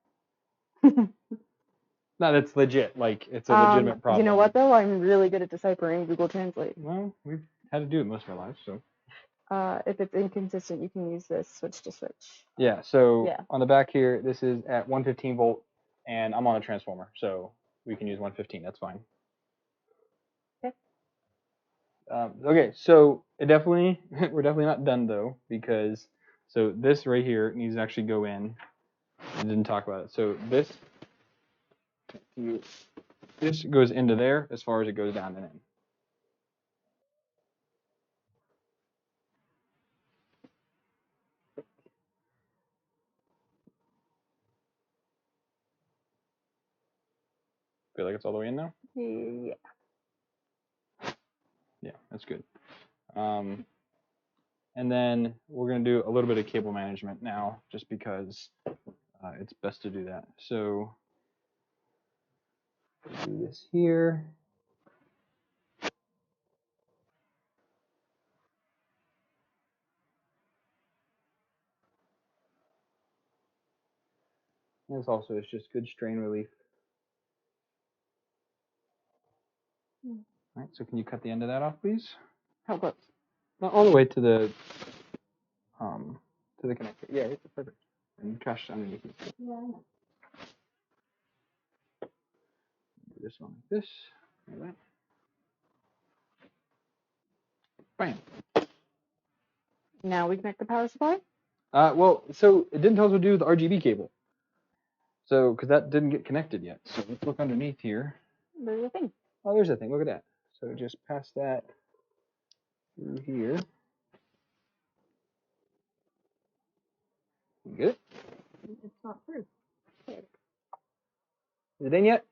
No, that's legit. Like, it's a legitimate problem. You know what, though? I'm really good at deciphering Google Translate. Well, we've had to do it most of our lives, so. If it's inconsistent, you can use this switch to switch. Yeah, so on the back here, this is at 115 volt, and I'm on a transformer, so we can use 115. That's fine. Okay. Okay, so we're definitely not done, though, because, so this right here needs to actually go in. I didn't talk about it. So this goes into there as far as it goes down and in. Feel like it's all the way in now? Yeah. Yeah, that's good. And then we're going to do a little bit of cable management now, just because it's best to do that. So do this here. And this also is just good strain relief. All right, so can you cut the end of that off, please? How close? Not all the way to the connector. Yeah, it's perfect. And trash underneath it. Yeah, I know. Do this one like this. Like that. Bam. Now we connect the power supply? Well, so it didn't tell us what to do with the RGB cable. So, because that didn't get connected yet. So let's look underneath here. There's a thing. Oh, there's a thing. Look at that. So just pass that through here. You get it? It's not through. Is it in yet?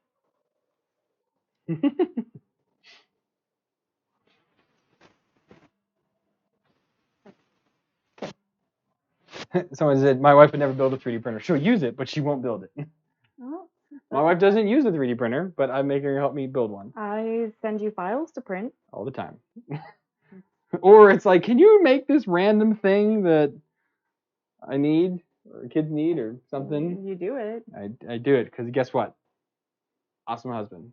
Someone said, my wife would never build a 3D printer. She'll use it, but she won't build it. Oh, My wife doesn't use a 3D printer, but I'm making her help me build one. I send you files to print. All the time. Or it's like, can you make this random thing that I need, or kids need, or something? You do it. I do it, because guess what? Awesome husband.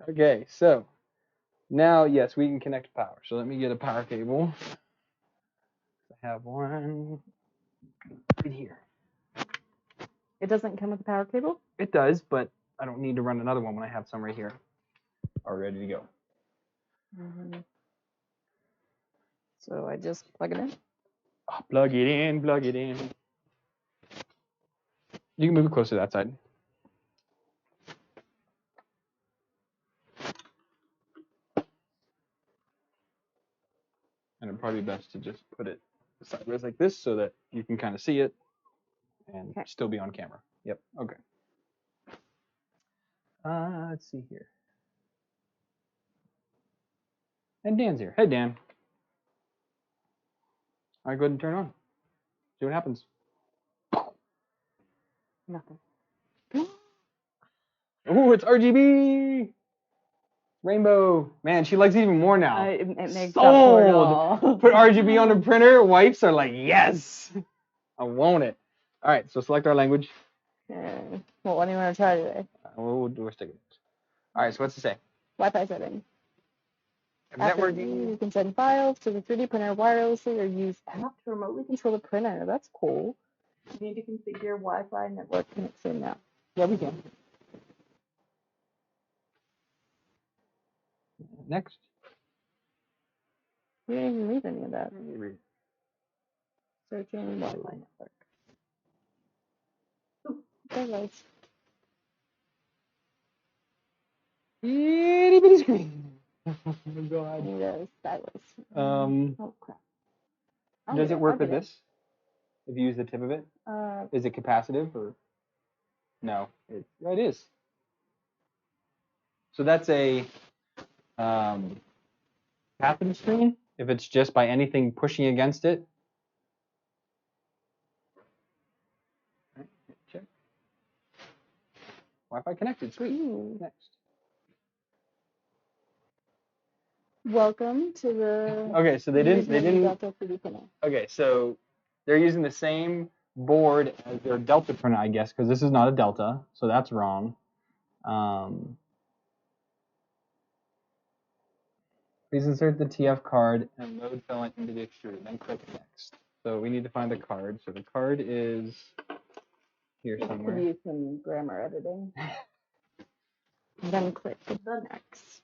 Okay, so now, yes, we can connect power. So let me get a power cable. I have one right here. It doesn't come with a power cable? It does, but I don't need to run another one when I have some right here, all ready to go. So I just plug it in. Oh, plug it in, plug it in. You can move it closer to that side. And it'd probably be best to just put it sideways like this so that you can kind of see it and still be on camera. Yep, okay. Let's see here. And Dan's here. Hey, Dan. All right, go ahead and turn it on. See what happens. Nothing. Ooh, it's RGB. Rainbow. Man, she likes it even more now. It makes Sold. Put RGB on the printer. Wifes are like, yes. I want it. All right, so select our language. Okay. Well, what do you want to try today? We're sticking it. All right, so what's it say? Wi-Fi settings. Networking. You can send files to the 3D printer wirelessly or use app to remotely control the printer. That's cool. You need to configure Wi-Fi network connection now. Yeah, we can. Next. We didn't even read any of that. Let me read. Searching Wi-Fi network. Ooh, there it goes. Itty bitty screen. Go ahead. Need a stylus. Oh crap. Does it work with this? If you use the tip of it? Is it capacitive or? No. It is. So that's a capacitive screen. If it's just by anything pushing against it. Check. Wi-Fi connected. Sweet. Next. Welcome to the. Okay, so they didn't. Okay, so they're using the same board as their Delta printer, I guess, because this is not a Delta, so that's wrong. Please insert the TF card and load filament into the extruder, then click next. So we need to find the card. So the card is here somewhere. Could use some grammar editing. Then click the next.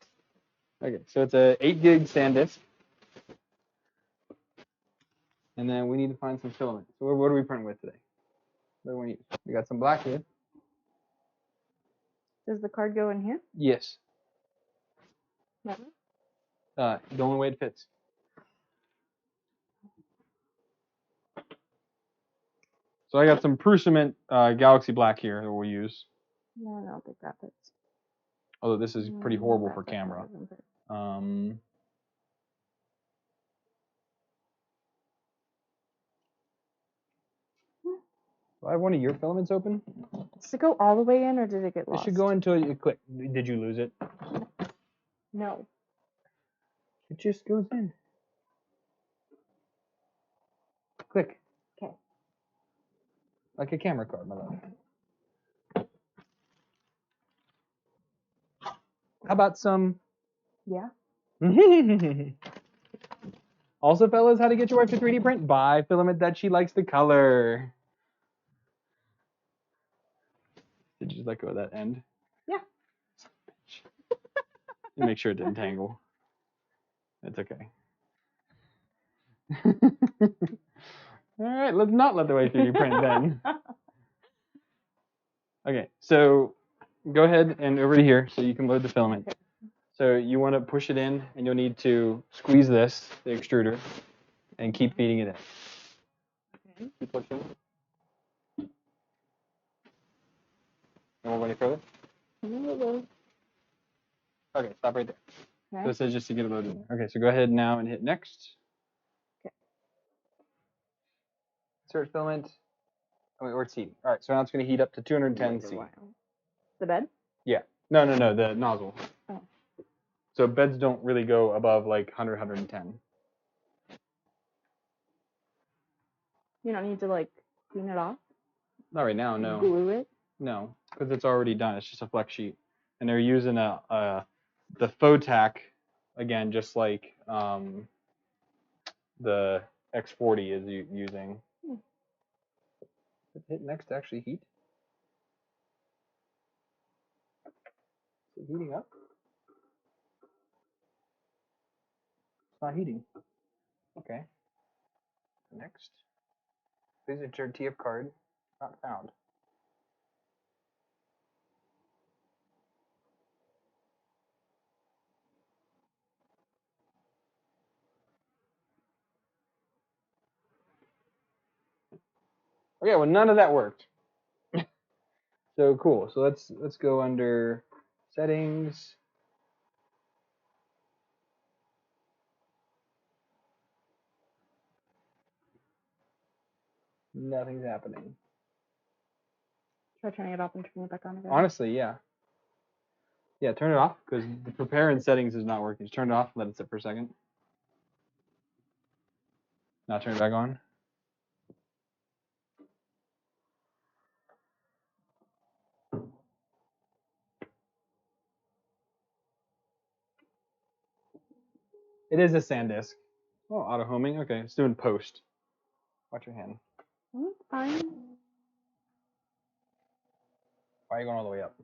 Okay, so it's a 8 gig SanDisk. And then we need to find some filament. So what are we printing with today? What do we need? We got some black here. Does the card go in here? Yes. Never. The only way it fits. So I got some Prusament Galaxy Black here that we'll use. No, I don't think that fits. Although this is pretty horrible for camera. Do I have one of your filaments open? Does it go all the way in, or did it get lost? It should go until you click. Did you lose it? No. It just goes in. Click. Okay. Like a camera card, my love. How about some? Yeah. Also, fellas, how to get your wife to 3D print? Buy filament that she likes the color. Did you just let go of that end? Yeah. Make sure it didn't tangle. It's okay. All right, let's not let the wife 3D print then. Okay, so go ahead and over to here so you can load the filament. So you want to push it in, and you'll need to squeeze this, the extruder, and keep feeding it in. Okay. Keep pushing. And we'll go any further? Okay, stop right there. Okay. So it says just to get it loaded. Okay, so go ahead now and hit next. Okay. Insert filament. Oh, or it's heating. All right, so now it's going to heat up to 210 C. The bed? Yeah. No, the nozzle. Oh. So beds don't really go above like 100, 110. You don't need to like clean it off? Not right now, no. Glue it? No, because it's already done. It's just a flex sheet. And they're using the Fugatech, again, just like the X40 is using. Hit next to actually heat. Is it heating up? It's not heating. Okay. Next. Please enter TF card not found. Okay, well none of that worked. So cool. So let's go under settings. Nothing's happening. Try turning it off and turning it back on again. Honestly, yeah. Yeah, turn it off because the prepare in settings is not working. Just turn it off, let it sit for a second. Now turn it back on. It is a SanDisk. Oh, auto homing. Okay, it's doing post. Watch your hand. Fine. Why are you going all the way up?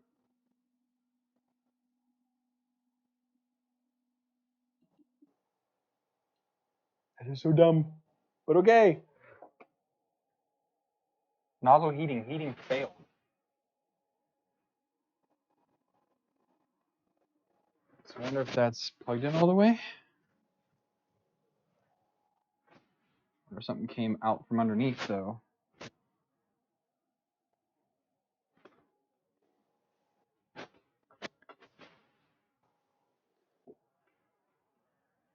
That is so dumb. But okay. Nozzle heating failed. So I wonder if that's plugged in all the way. Or something came out from underneath though.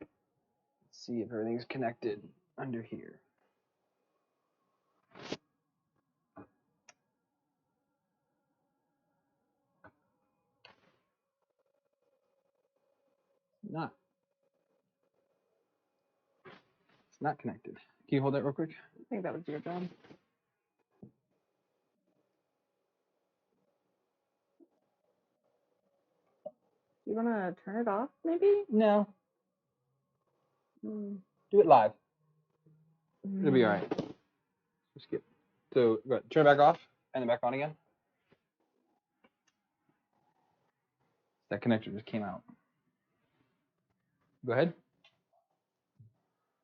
Let's see if everything's connected under here. Not. It's not connected. Can you hold that real quick? I think that was your job. You want to turn it off, maybe? No. Mm. Do it live. It'll be all right. Skip. So go ahead. Turn it back off and then back on again. That connector just came out. Go ahead.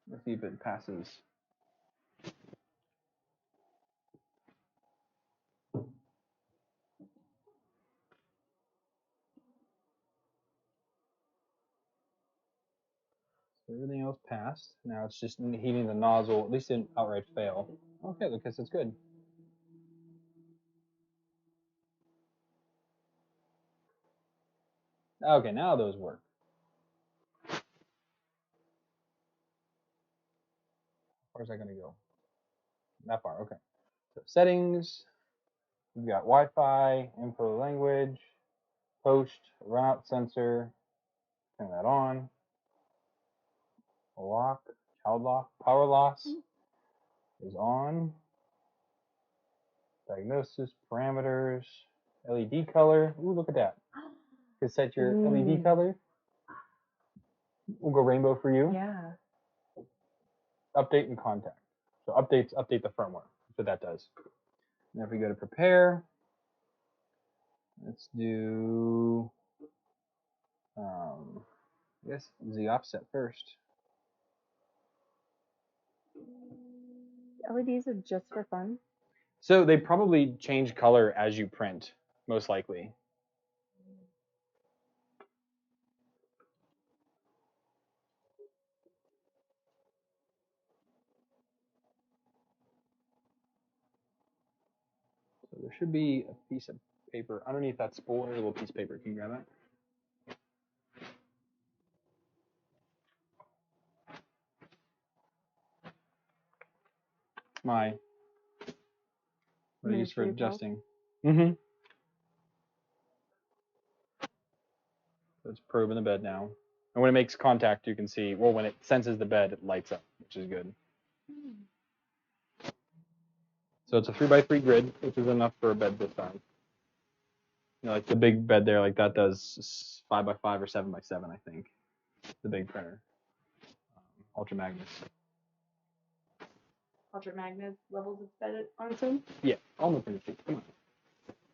Let's see if it passes. So everything else passed. Now it's just heating the nozzle. At least it didn't outright fail. Okay, Lucas, it's good. Okay, now those work. Where's that going to go? That far, okay. So settings, we've got Wi-Fi, info language, post, runout sensor, turn that on. Lock, child lock, power loss is on. Diagnosis, parameters, LED color. Ooh, look at that. You can set your LED color. We'll go rainbow for you. Yeah. Update and contact. So update the firmware. That's what that does. Now if we go to prepare, let's do I guess Z offset first. LEDs are just for fun. So they probably change color as you print, most likely. So there should be a piece of paper underneath that spool. There's a little piece of paper. Can you grab that? My what I use for adjusting. Mm-hmm. So it's probing the bed now. And when it makes contact, you can see, well, when it senses the bed, it lights up, which is good. So it's a 3x3 grid, which is enough for a bed this size. You know, like the big bed there, like that does 5x5 or 7x7, I think. The big printer. Ultra Magnus. Ultra Magnus levels of bed on its own? Yeah, all the printers do. Come on.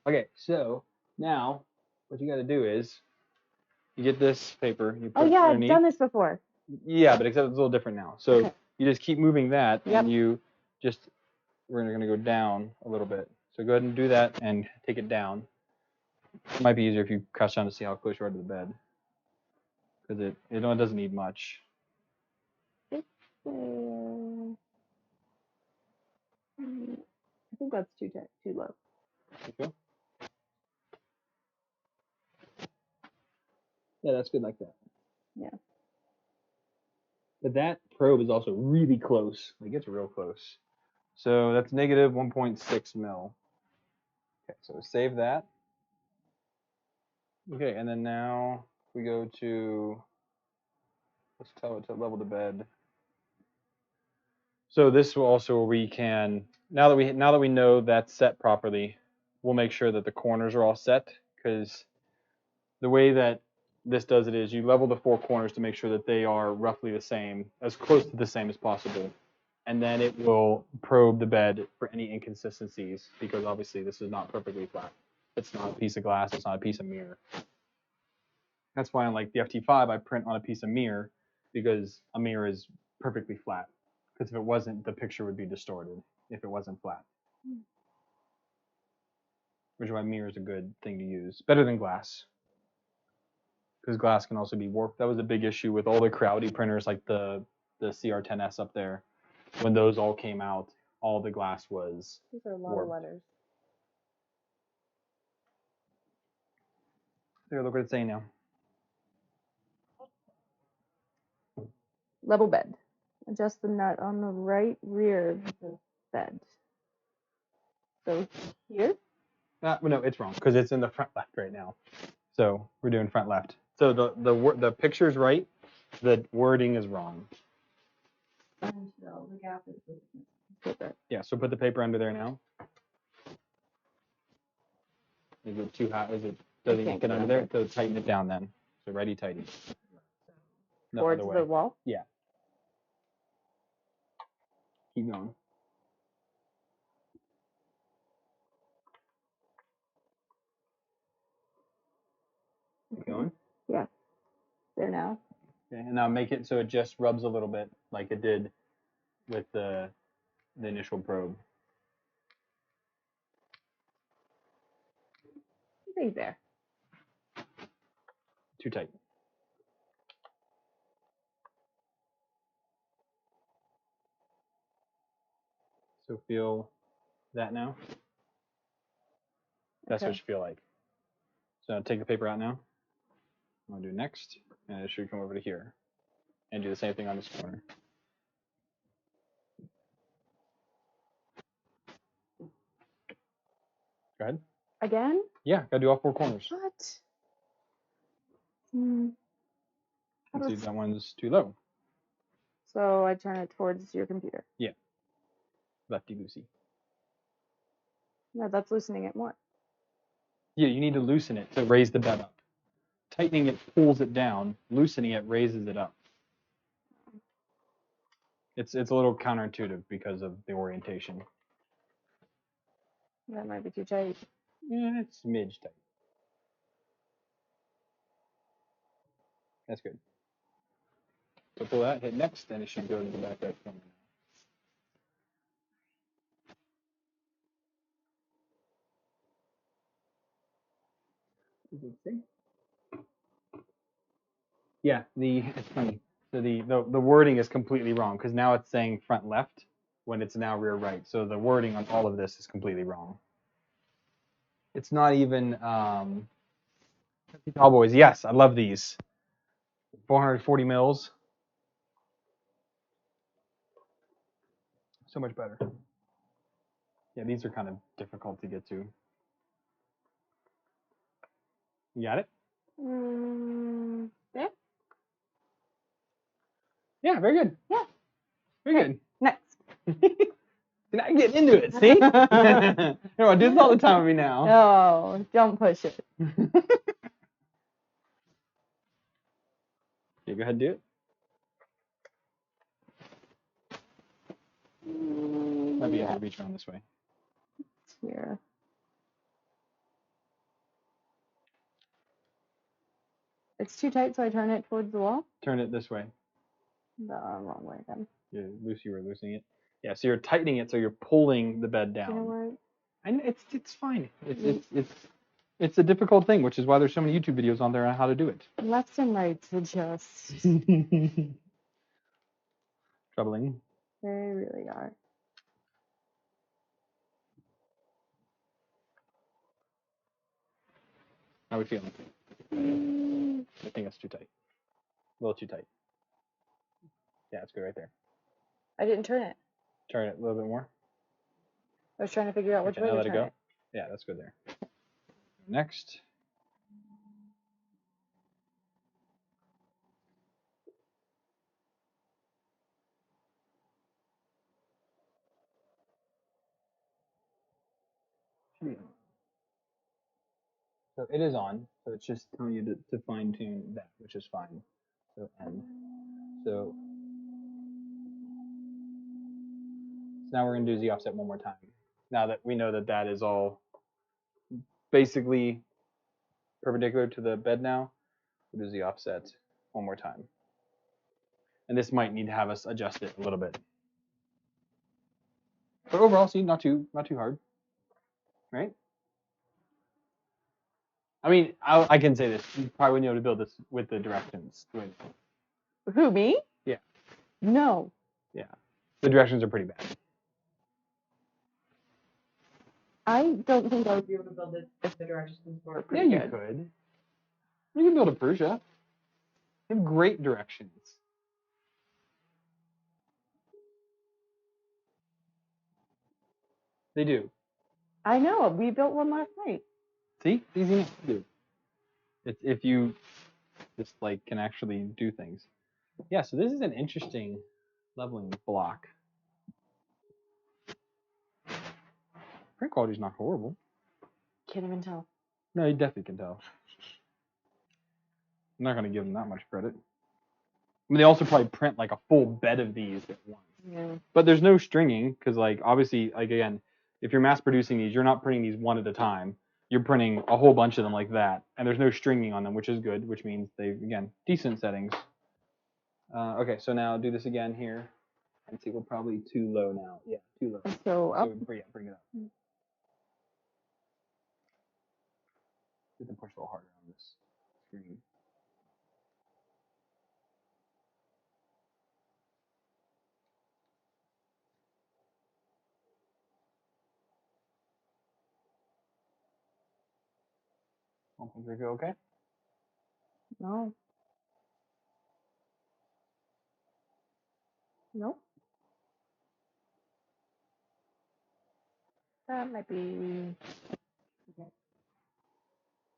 Okay, so now what you got to do is you get this paper. You put Oh yeah, underneath. I've done this before. Yeah, but except it's a little different now. So Okay. you just keep moving that, Yep. and you just, we're going to go down a little bit. So go ahead and do that and take it down. It might be easier if you crouch down to see how close you are to the bed, because it doesn't need much. I think that's too low. Okay. Yeah, that's good like that. Yeah. But that probe is also really close. Like, it's real close. So that's negative 1.6 mil. Okay, so save that. Okay, and then now we go to, let's tell it to level the bed. So this will also, we can, now that we know that's set properly, we'll make sure that the corners are all set, because the way that this does it is you level the four corners to make sure that they are roughly the same, as close to the same as possible. And then it will probe the bed for any inconsistencies, because obviously this is not perfectly flat. It's not a piece of glass, it's not a piece of mirror. That's why on like the FT5, I print on a piece of mirror, because a mirror is perfectly flat. Because if it wasn't, the picture would be distorted if it wasn't flat. Which is why mirror is a good thing to use. Better than glass. Because glass can also be warped. That was a big issue with all the Crowdy printers, like the CR10S up there. When those all came out, all the glass was These are a lot warped. of letters. There, look what it's saying now. Level bed. Adjust the nut on the right rear of the bed. So here? No, it's wrong because it's in the front left right now. So we're doing front left. So the picture's right. The wording is wrong. The gap is paper. Yeah. So put the paper under there now. Is it too hot? Doesn't it get under there? So tighten it down then. So ready, tighten. No, Towards other way. the wall? Yeah. Keep going. Keep going. Yeah. There now. Okay, and now make it so it just rubs a little bit like it did with the initial probe. I think there. Too tight. So feel that now. That's what you feel like. So take the paper out now. I'm gonna do next, and it should come over to here, and do the same thing on this corner. Go ahead. Again? Yeah, gotta do all four corners. What? See, that one's too low. So I turn it towards your computer. Yeah. Lefty loosey. No, that's loosening it more. Yeah, you need to loosen it to raise the bed up. Tightening it pulls it down. Loosening it raises it up. It's a little counterintuitive because of the orientation. That might be too tight. Yeah, it's smidge tight. That's good. So pull that, hit next, and it should go to the back right corner. Yeah, it's funny. So the wording is completely wrong because now it's saying front left when it's now rear right. So the wording on all of this is completely wrong. It's not even Cowboys. Yes, I love these. 440 mils. So much better. Yeah, these are kind of difficult to get to. You got it? Yeah. Yeah, very good. Yeah. Very good. Next. You're not getting into it, see? You want to do this all the time with me now. No, don't push it. Okay, go ahead and do it. Might be able to reach around this way. It's here. It's too tight, so I turn it towards the wall? Turn it this way. The wrong way then. You were loosening it. Yeah, so you're tightening it, so you're pulling the bed down. You know what? And it's fine. It's a difficult thing, which is why there's so many YouTube videos on there on how to do it. Left and right adjust. Troubling. They really are. How are we feeling? I think that's too tight. A little too tight. Yeah, it's good right there. I didn't turn it. Turn it a little bit more. I was trying to figure out which Okay, way now to let it turn go. it. Yeah, that's good there. Next. So it is on, so it's just telling you to fine tune that, which is fine. So end. So now we're going to do Z offset one more time. Now that we know that that is all basically perpendicular to the bed now, we'll do Z offset one more time. And this might need to have us adjust it a little bit. But overall, see, not too hard, right? I mean, I can say this. You probably wouldn't be able to build this with the directions. Who, me? Yeah. No. Yeah. The directions are pretty bad. I don't think I would be able to build it if the directions were pretty Yeah, you good. could. You can build a Persia. They have great directions. They do. I know. We built one last night. See, it's easy enough to do. It's if you just like can actually do things. Yeah. So this is an interesting leveling block. Print quality is not horrible. Can't even tell. No, you definitely can tell. I'm not gonna give them that much credit. I mean, they also probably print like a full bed of these at once. Yeah. But there's no stringing because, like, obviously, like again, if you're mass producing these, you're not printing these one at a time. You're printing a whole bunch of them like that, and there's no stringing on them, which is good, which means they, again, decent settings. Okay, so now do this again here. And see, we're probably too low now. Yeah, too low. So up. So yeah, bring it up. You can push a little harder on this screen. You feel okay? No. Nope. That might be.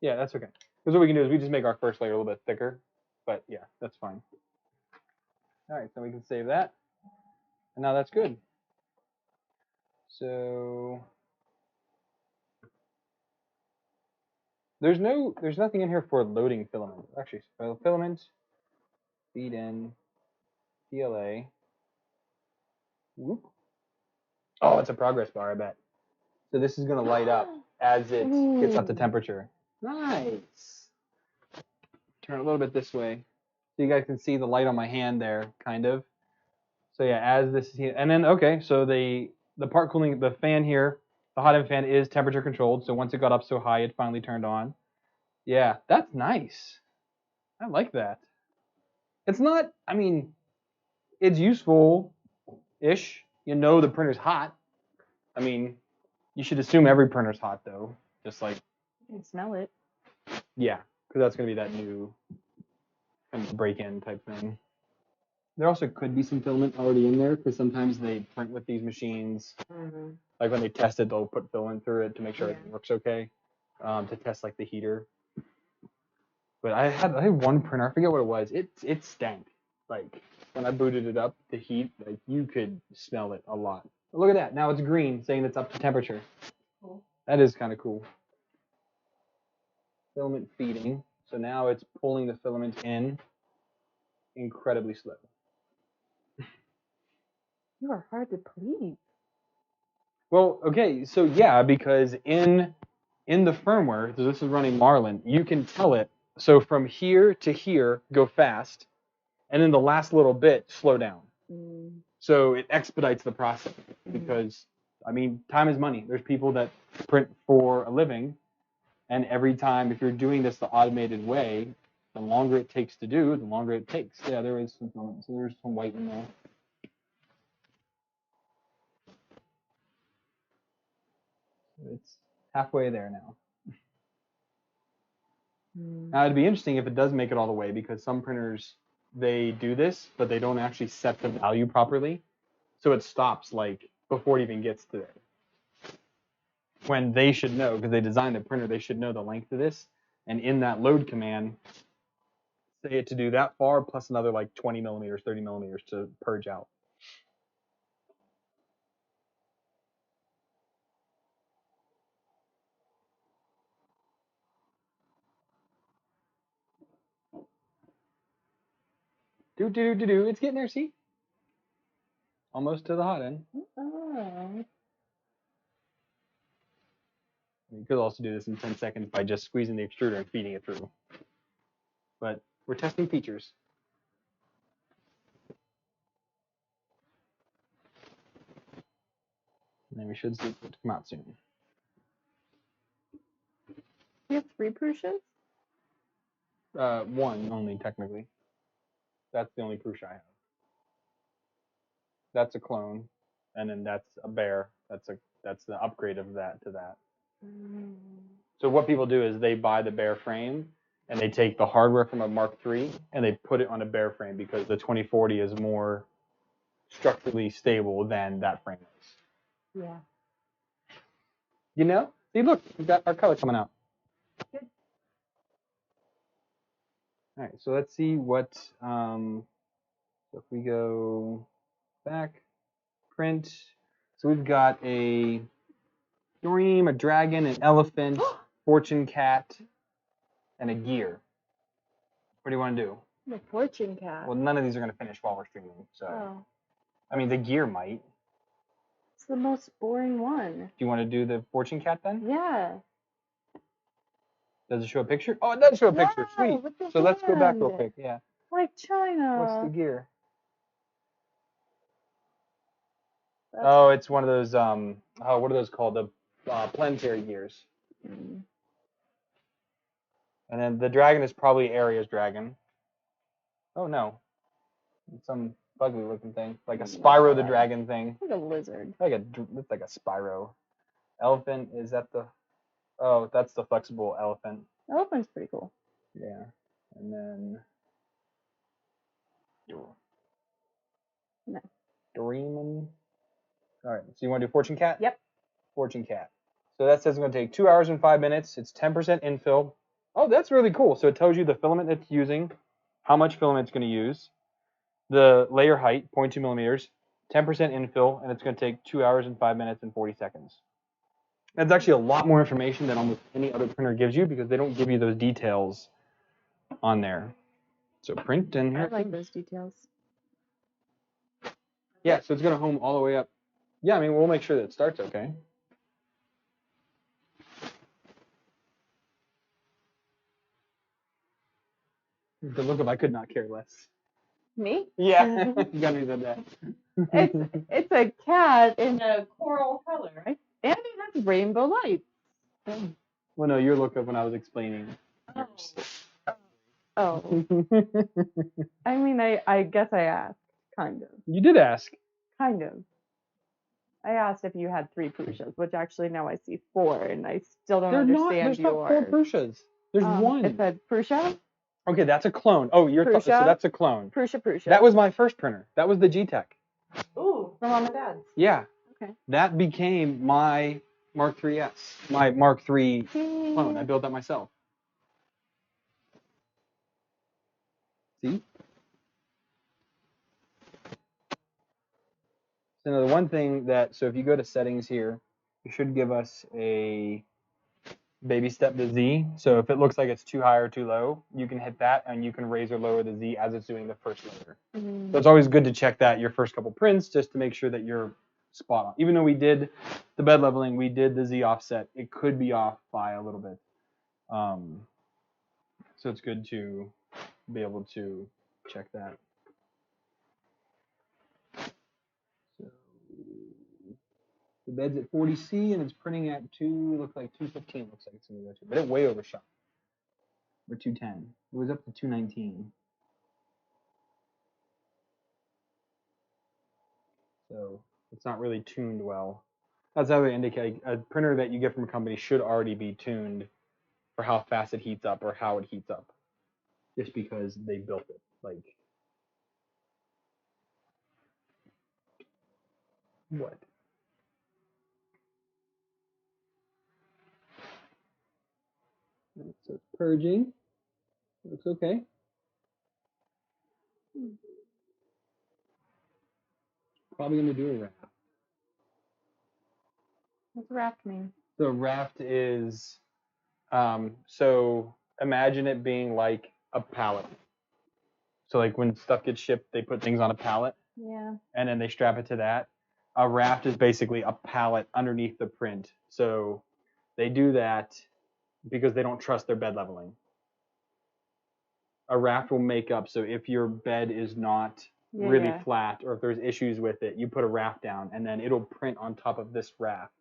Yeah, that's okay. Because what we can do is we just make our first layer a little bit thicker. But yeah, that's fine. All right, so we can save that. And now that's good. So there's nothing in here for loading filament. Actually, filament, feed in, PLA. Whoop. Oh, it's a progress bar, I bet. So this is gonna light up as it gets up to temperature. Nice. Turn it a little bit this way, so you guys can see the light on my hand there, kind of. So yeah, as this is here, and then okay, so the part cooling, the fan here, the hot end fan is temperature controlled. So once it got up so high, it finally turned on. Yeah, that's nice. I like that. It's not, I mean, it's useful-ish. You know the printer's hot. I mean, you should assume every printer's hot though. Just like, You can smell it. yeah, because that's gonna be that new kind of break-in type thing. There also could be some filament already in there because sometimes they print with these machines. Mm-hmm. Like when they test it, they'll put filament through it to make sure it works okay. To test like the heater. But I had one printer, I forget what it was. It stank. Like when I booted it up, the heat, like you could smell it a lot. But look at that. Now it's green, saying it's up to temperature. Cool. That is kind of cool. Filament feeding. So now it's pulling the filament in incredibly slow. You are hard to please. Well, okay, so yeah, because in the firmware, so this is running Marlin, you can tell it, so from here to here, go fast, and then the last little bit, slow down. Mm. So it expedites the process because, I mean, time is money. There's people that print for a living, and every time, if you're doing this the automated way, the longer it takes to do, the longer it takes. Yeah, there is some, so there's some white in there. It's halfway there now. Now, it'd be interesting if it does make it all the way, because some printers, they do this, but they don't actually set the value properly. So it stops like before it even gets to there. When they should know, because they designed the printer, they should know the length of this. And in that load command, say it to do that far plus another like 20 millimeters, 30 millimeters to purge out. Do. It's getting there, see? Almost to the hot end. Oh. You could also do this in 10 seconds by just squeezing the extruder and feeding it through. But we're testing features. And then we should see it come out soon. You have 3 Prussias? One only, technically. That's the only Prusa I have. That's a clone, and then that's a bear. That's the upgrade of that to that. So what people do is they buy the bear frame, and they take the hardware from a Mark III, and they put it on a bear frame because the 2040 is more structurally stable than that frame is. Yeah. You know? See, look, we've got our color coming out. Good. All right, so let's see what, so if we go back, print. So we've got a dream, a dragon, an elephant, fortune cat, and a gear. What do you want to do? The fortune cat. Well, none of these are going to finish while we're streaming. So, Oh. I mean, the gear might. It's the most boring one. Do you want to do the fortune cat then? Yeah. Does it show a picture? Oh, it does show a picture. Sweet. With the So let's go back hand. real quick. Yeah. Like China. What's the gear? That's Oh, it's one of those. What are those called? The planetary gears. Mm. And then the dragon is probably Aria's dragon. Oh no, it's some ugly looking thing, like a Spyro the Dragon thing. Like a lizard. It's like a Spyro. Elephant, is that the? Oh, that's the flexible elephant. Elephant's pretty cool. Yeah, and then. No. Doraemon. All right, so you want to do fortune cat? Yep. Fortune cat. So that says it's going to take 2 hours and 5 minutes. It's 10% infill. Oh, that's really cool. So it tells you the filament it's using, how much filament it's going to use, the layer height, 0.2 millimeters, 10% infill, and it's going to take 2 hours and 5 minutes and 40 seconds. That's actually a lot more information than almost any other printer gives you because they don't give you those details on there. So print and here. I like those details. Yeah, so it's going to home all the way up. Yeah, I mean, we'll make sure that it starts okay. The look of I could not care less. Me? Yeah, you got me said that. It's a cat in a coral color, right? And it has rainbow lights. Well, no, your look of when I was explaining. Oh. I mean, I guess I asked, kind of. You did ask. Kind of. I asked if you had 3 Prussias, which actually now I see 4, and I still don't understand There's yours. not 4 Prussias. There's one. It said Prussia? Okay, that's a clone. Oh, so that's a clone. Prussia. That was my first printer. That was the G-Tech. Ooh, from Mom and Dad's. Yeah. Okay. That became my Mark III's, my Mark III clone. I built that myself. See? So now the one thing so if you go to settings here, it should give us a baby step to Z. So if it looks like it's too high or too low, you can hit that and you can raise or lower the Z as it's doing the first layer. So it's always good to check that your first couple prints just to make sure that you're spot on. Even though we did the bed leveling, we did the Z offset, it could be off by a little bit. So it's good to be able to check that. The bed's at 40C and it's printing at 215. Looks like it's gonna go to, but it way overshot. Or 210. It was up to 219. So it's not really tuned well. That's how they indicate a printer that you get from a company should already be tuned for how fast it heats up or how it heats up, just because they built it. Like, what? So it's purging. Looks okay. Probably gonna do a raft. What's raft mean? The raft is, so imagine it being like a pallet. So like when stuff gets shipped, they put things on a pallet. Yeah. And then they strap it to that. A raft is basically a pallet underneath the print. So they do that because they don't trust their bed leveling. A raft will make up, so if your bed is not really flat or if there's issues with it, you put a raft down and then it'll print on top of this raft.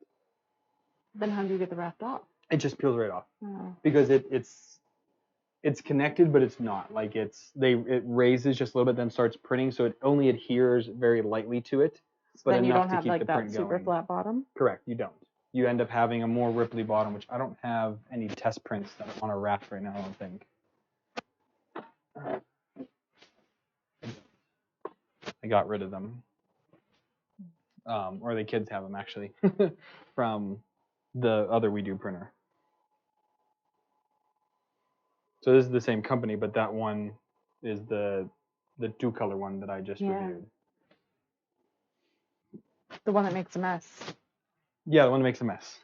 Then how do you get the raft off? It just peels right off. Oh. Because it's connected, but it's not. Like it raises just a little bit, then starts printing, so it only adheres very lightly to it. So but then you enough don't to have keep like the that print super going. flat bottom? Correct, you don't. You end up having a more ripply bottom, which I don't have any test prints that are on a raft right now, I don't think. I got rid of them. Or the kids have them actually from the other Weedo printer. So this is the same company, but that one is the two-color one that I just reviewed. The one that makes a mess. Yeah, the one that makes a mess.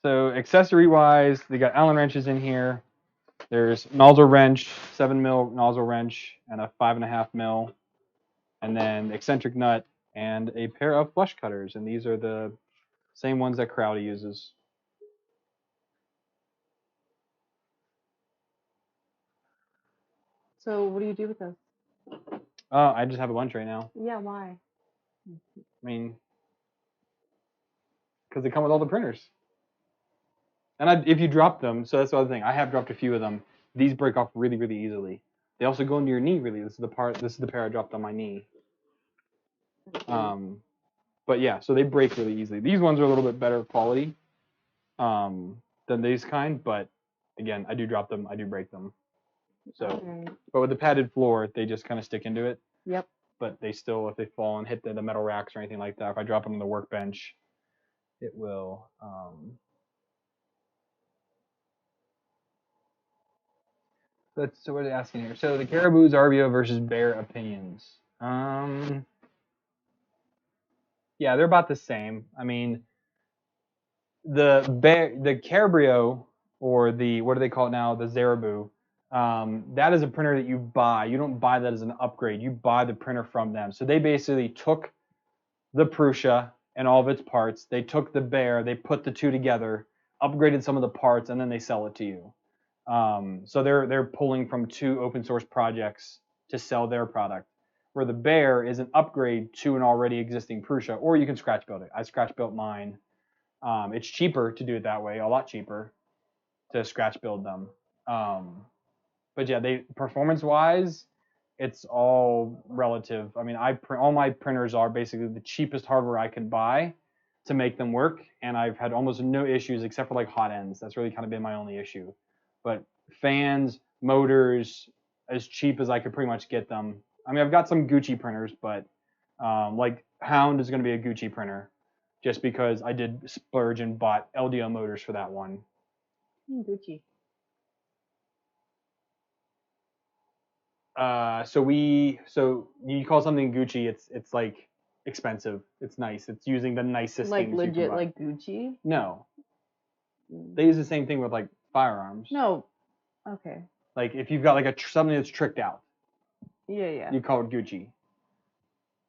So accessory-wise, they got Allen wrenches in here. There's nozzle wrench, 7mm nozzle wrench, and a 5.5mm, and then eccentric nut and a pair of flush cutters. And these are the same ones that Crowdy uses. So what do you do with those? I just have a bunch right now. Yeah, why? I mean, because they come with all the printers. And if you drop them, so that's the other thing. I have dropped a few of them. These break off really, really easily. They also go into your knee really. This is the pair I dropped on my knee. But yeah, so they break really easily. These ones are a little bit better quality than these kind, but again, I do drop them, I do break them. So, but with the padded floor, they just kind of stick into it. Yep. But they still, if they fall and hit the metal racks or anything like that, if I drop them on the workbench, it will. So what are they asking here? So the Caribou's RVO versus Bear opinions. Yeah, they're about the same. I mean, the Caribou, or what do they call it now? The Zeraboo. That is a printer that you buy. You don't buy that as an upgrade. You buy the printer from them. So they basically took the Prusa and all of its parts. They took the Bear. They put the two together, upgraded some of the parts, and then they sell it to you. So they're pulling from two open source projects to sell their product. Where the Bear is an upgrade to an already existing Prusa, or you can scratch build it. I scratch built mine. It's cheaper to do it that way, a lot cheaper to scratch build them. But yeah, performance wise, it's all relative. I mean, all my printers are basically the cheapest hardware I could buy to make them work, and I've had almost no issues except for like hot ends. That's really kind of been my only issue. But fans, motors, as cheap as I could pretty much get them. I mean, I've got some Gucci printers, but like Hound is going to be a Gucci printer, just because I did splurge and bought LDO motors for that one. Gucci. So you call something Gucci, it's like expensive. It's nice. It's using the nicest like things legit you can buy. like Gucci? No. They use the same thing with like firearms. No. Okay. Like if you've got like something that's tricked out. Yeah. You call it Gucci.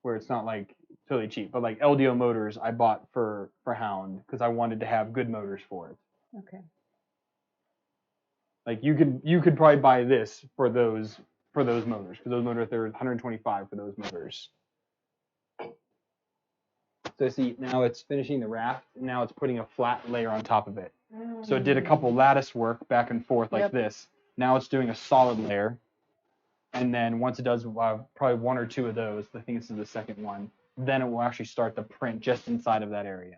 Where it's not like totally cheap, but like LDO motors I bought for Hound because I wanted to have good motors for it. Okay. Like you could probably buy this for those motors, because those motors, they're 125 for those motors. So see, now it's finishing the raft, and now it's putting a flat layer on top of it. So it did a couple lattice work back and forth like this. Now it's doing a solid layer. And then once it does probably one or two of those, I think this is the second one, then it will actually start the print just inside of that area.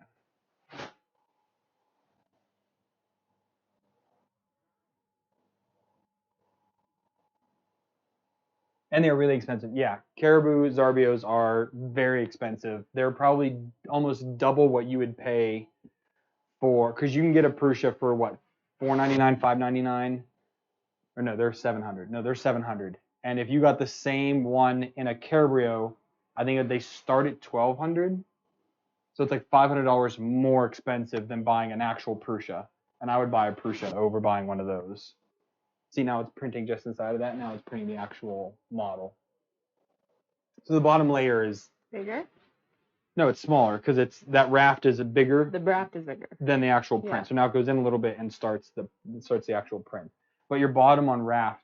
And they're really expensive. Yeah, Caribou Zarbios are very expensive. They're probably almost double what you would pay for, because you can get a Prusa for what, $4.99, $5.99? Or no, they're 700. No, they're 700. And if you got the same one in a Caribou, I think that they start at 1,200. So it's like $500 more expensive than buying an actual Prusa. And I would buy a Prusa over buying one of those. See, now it's printing just inside of that. Now it's printing the actual model. So the bottom layer is bigger? No, it's smaller because it's that raft is bigger. The raft is bigger Than the actual print. Yeah. So now it goes in a little bit and starts the actual print. But your bottom on raft,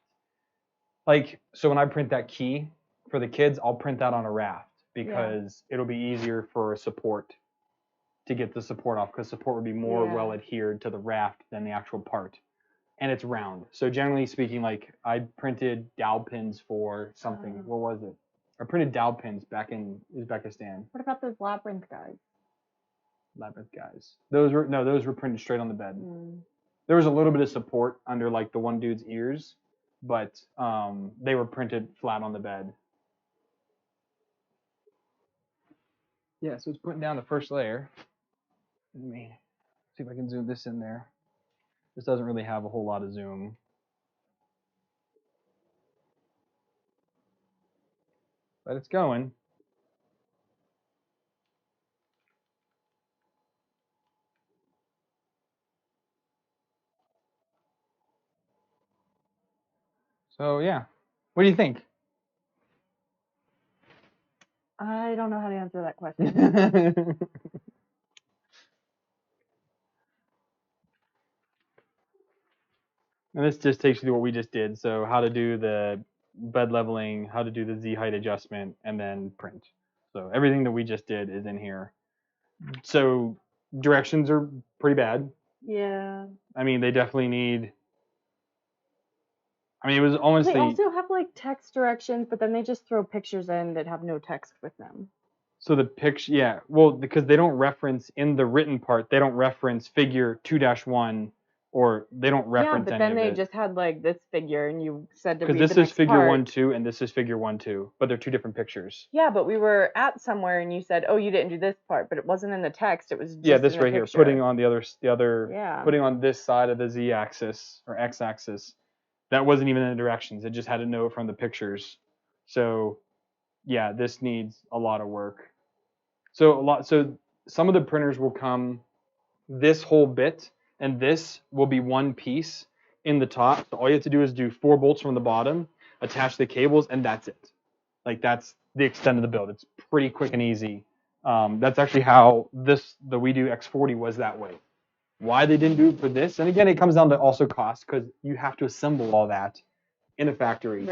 like, so when I print that key for the kids, I'll print that on a raft because it'll be easier for support to get the support off, because support would be more well adhered to the raft than the actual part. And it's round. So generally speaking, like I printed dowel pins for something. What was it? I printed dowel pins back in Uzbekistan. What about those labyrinth guys? Labyrinth guys. Those were printed straight on the bed. There was a little bit of support under like the one dude's ears, but they were printed flat on the bed. Yeah, so it's putting down the first layer. Let me see if I can zoom this in there. This doesn't really have a whole lot of zoom. But it's going. So yeah, what do you think? I don't know how to answer that question. And this just takes you to what we just did. So how to do the bed leveling, how to do the Z height adjustment, and then print. So everything that we just did is in here. So directions are pretty bad. Yeah. I mean, they definitely need. I mean, it was honestly. They also have like text directions, but then they just throw pictures in that have no text with them. So the picture, yeah, well, because they don't reference in the written part, they don't reference figure 2-1, or they don't reference any of it. Yeah, but then they just had like this figure, and you said to read the next part. Because this is figure part. 1-2, and this is figure 1-2, but they're two different pictures. Yeah, but we were at somewhere, and you said, "Oh, you didn't do this part," but it wasn't in the text. It was just this in the right picture. Here, putting on the other, yeah, putting on this side of the Z-axis or X-axis. That wasn't even in the directions. It just had a note from the pictures. So, yeah, this needs a lot of work. So some of the printers will come this whole bit, and this will be one piece in the top. So all you have to do is do 4 bolts from the bottom, attach the cables, and that's it. Like that's the extent of the build. It's pretty quick and easy. That's actually how the Weedo X40 was that way. Why they didn't do it for this, and again, it comes down to also cost, because you have to assemble all that in a factory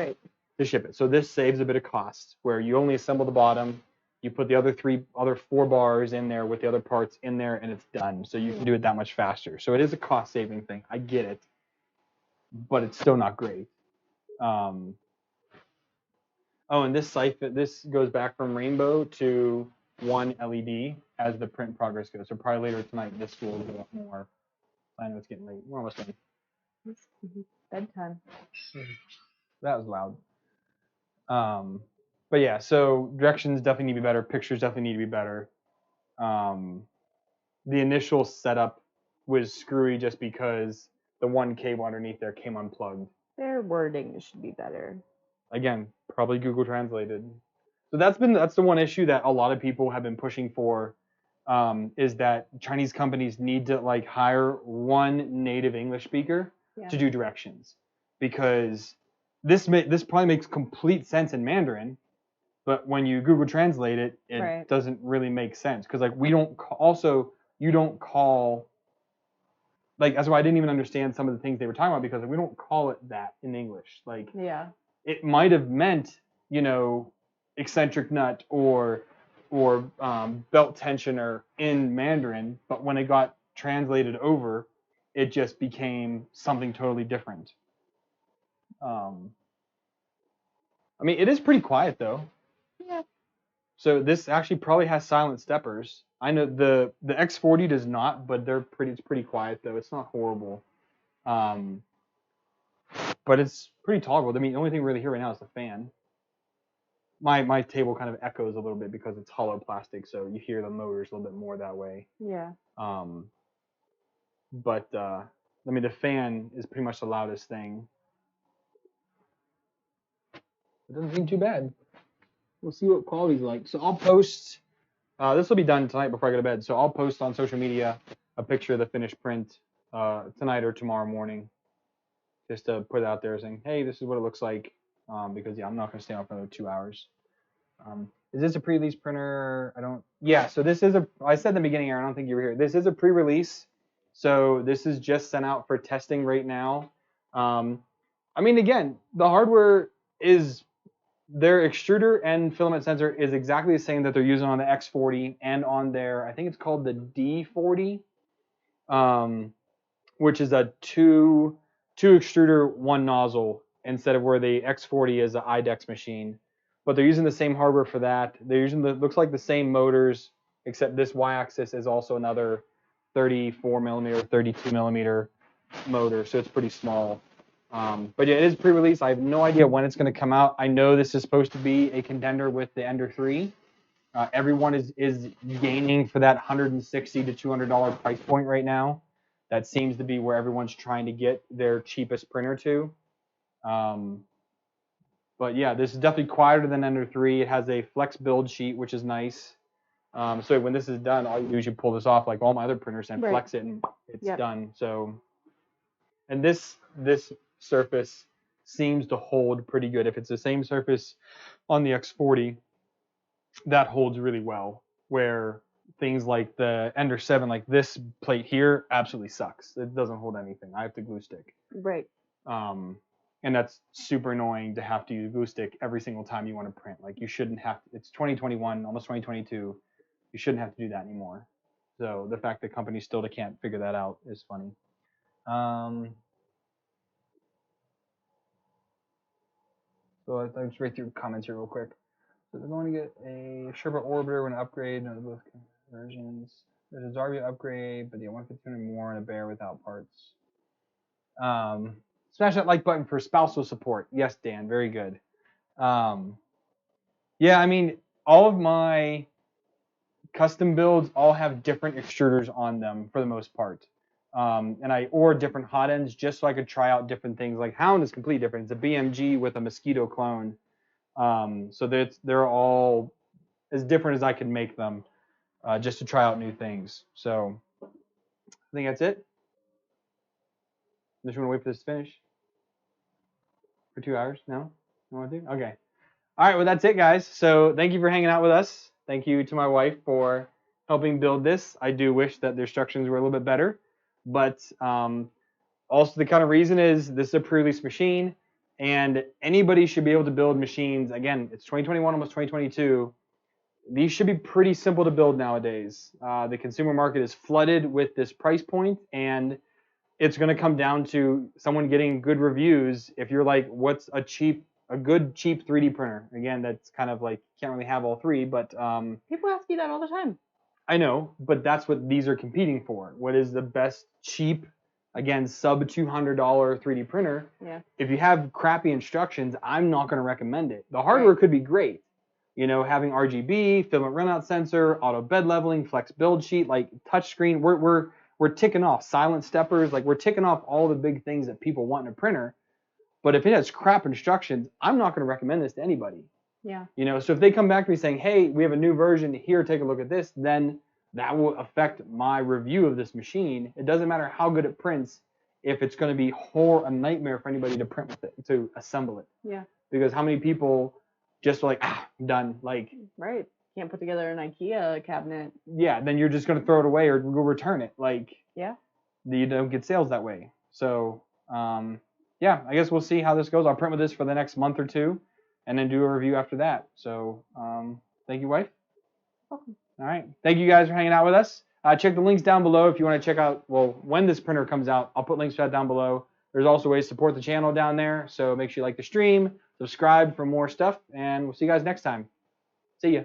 to ship it. So this saves a bit of cost, where you only assemble the bottom, you put the other 4 bars in there with the other parts in there, and it's done. So you can do it that much faster. So it is a cost-saving thing. I get it, but it's still not great. Oh, and this siphon, this goes back from rainbow to 1 LED as the print progress goes. So probably later tonight, this will go up more. I know it's getting late. We're almost done. Bedtime. That was loud. But yeah, so directions definitely need to be better. Pictures definitely need to be better. The initial setup was screwy just because the one cable underneath there came unplugged. Their wording should be better. Again, probably Google translated. So that's the one issue that a lot of people have been pushing for, is that Chinese companies need to like hire one native English speaker to do directions, because this probably makes complete sense in Mandarin, but when you Google translate it, it doesn't really make sense, because like you don't call, like that's why I didn't even understand some of the things they were talking about, because we don't call it that in English. Like it might have meant, eccentric nut or or belt tensioner in Mandarin, but when it got translated over, it just became something totally different. I mean, it is pretty quiet though. Yeah. So this actually probably has silent steppers. I know the X40 does not, but it's pretty quiet though. It's not horrible. But it's pretty tolerable. I mean, the only thing we really hear right now is the fan. My table kind of echoes a little bit because it's hollow plastic, so you hear the motors a little bit more that way. Yeah. But I mean, the fan is pretty much the loudest thing. It doesn't seem too bad. We'll see what quality's like. So I'll post. This will be done tonight before I go to bed. So I'll post on social media a picture of the finished print tonight or tomorrow morning, just to put it out there saying, hey, this is what it looks like. Because yeah, I'm not gonna stay on for another 2 hours. Is this a pre-release printer? I don't. Yeah. So this is I said in the beginning, Aaron, I don't think you were here. This is a pre-release. So this is just sent out for testing right now. I mean, again, the hardware is their extruder and filament sensor is exactly the same that they're using on the X40 and on their, I think it's called the D40, which is a two extruder, one nozzle instead of where the X40 is an IDEX machine. But they're using the same hardware for that. They're using looks like the same motors, except this Y-axis is also another 34 millimeter, 32 millimeter motor, so it's pretty small. But yeah, it is pre-release. I have no idea when it's going to come out. I know this is supposed to be a contender with the Ender 3. Everyone is gaining for that $160 to $200 price point right now. That seems to be where everyone's trying to get their cheapest printer to. But yeah, this is definitely quieter than Ender 3. It has a flex build sheet, which is nice. So when this is done, all you do is you pull this off like all my other printers and flex it, and it's done. So, and this surface seems to hold pretty good. If it's the same surface on the X40, that holds really well. Where things like the Ender 7, like this plate here, absolutely sucks. It doesn't hold anything. I have to glue stick. Right. And that's super annoying to have to use glue stick every single time you want to print. Like you shouldn't have to, it's 2021, almost 2022. You shouldn't have to do that anymore. So the fact that companies still can't figure that out is funny. So I'll just read through comments here real quick. So they're going to get a Sherpa Orbiter with an upgrade on both versions. There's a Zarvia upgrade, but yeah, 150 or more and a Bear without parts. Smash that like button for spousal support. Yes, Dan, very good. Yeah, I mean, all of my custom builds all have different extruders on them for the most part. Or different hot ends just so I could try out different things. Like Hound is completely different. It's a BMG with a Mosquito clone. So they're all as different as I can make them just to try out new things. So I think that's it. Just want to wait for this to finish for 2 hours? No? You want to do? Okay. All right, well, that's it, guys. So thank you for hanging out with us. Thank you to my wife for helping build this. I do wish that the instructions were a little bit better. But also the kind of reason is this is a pre-release machine, and anybody should be able to build machines. Again, it's 2021, almost 2022. These should be pretty simple to build nowadays. The consumer market is flooded with this price point, and it's going to come down to someone getting good reviews. If you're like, what's a good cheap 3D printer? Again, that's kind of like, can't really have all three, but people ask you that all the time. I know, but that's what these are competing for. What is the best cheap, again, sub $200 3D printer? Yeah. If you have crappy instructions, I'm not going to recommend it. The hardware could be great. You know, having RGB, filament runout sensor, auto bed leveling, flex build sheet, like touchscreen. We're ticking off silent steppers. Like we're ticking off all the big things that people want in a printer. But if it has crap instructions, I'm not going to recommend this to anybody. Yeah. You know, so if they come back to me saying, hey, we have a new version here, take a look at this, then that will affect my review of this machine. It doesn't matter how good it prints if it's going to be a nightmare for anybody to print with it, to assemble it. Yeah. Because how many people just are like, I'm done. Like, right. Can't put together an IKEA cabinet. Yeah, then you're just going to throw it away or go return it. Like, yeah. You don't get sales that way. So, yeah, I guess we'll see how this goes. I'll print with this for the next month or two and then do a review after that. So, thank you, wife. All right. Thank you guys for hanging out with us. Check the links down below if you want to check out, well, when this printer comes out. I'll put links for that down below. There's also ways to support the channel down there. So make sure you like the stream, subscribe for more stuff, and we'll see you guys next time. See ya.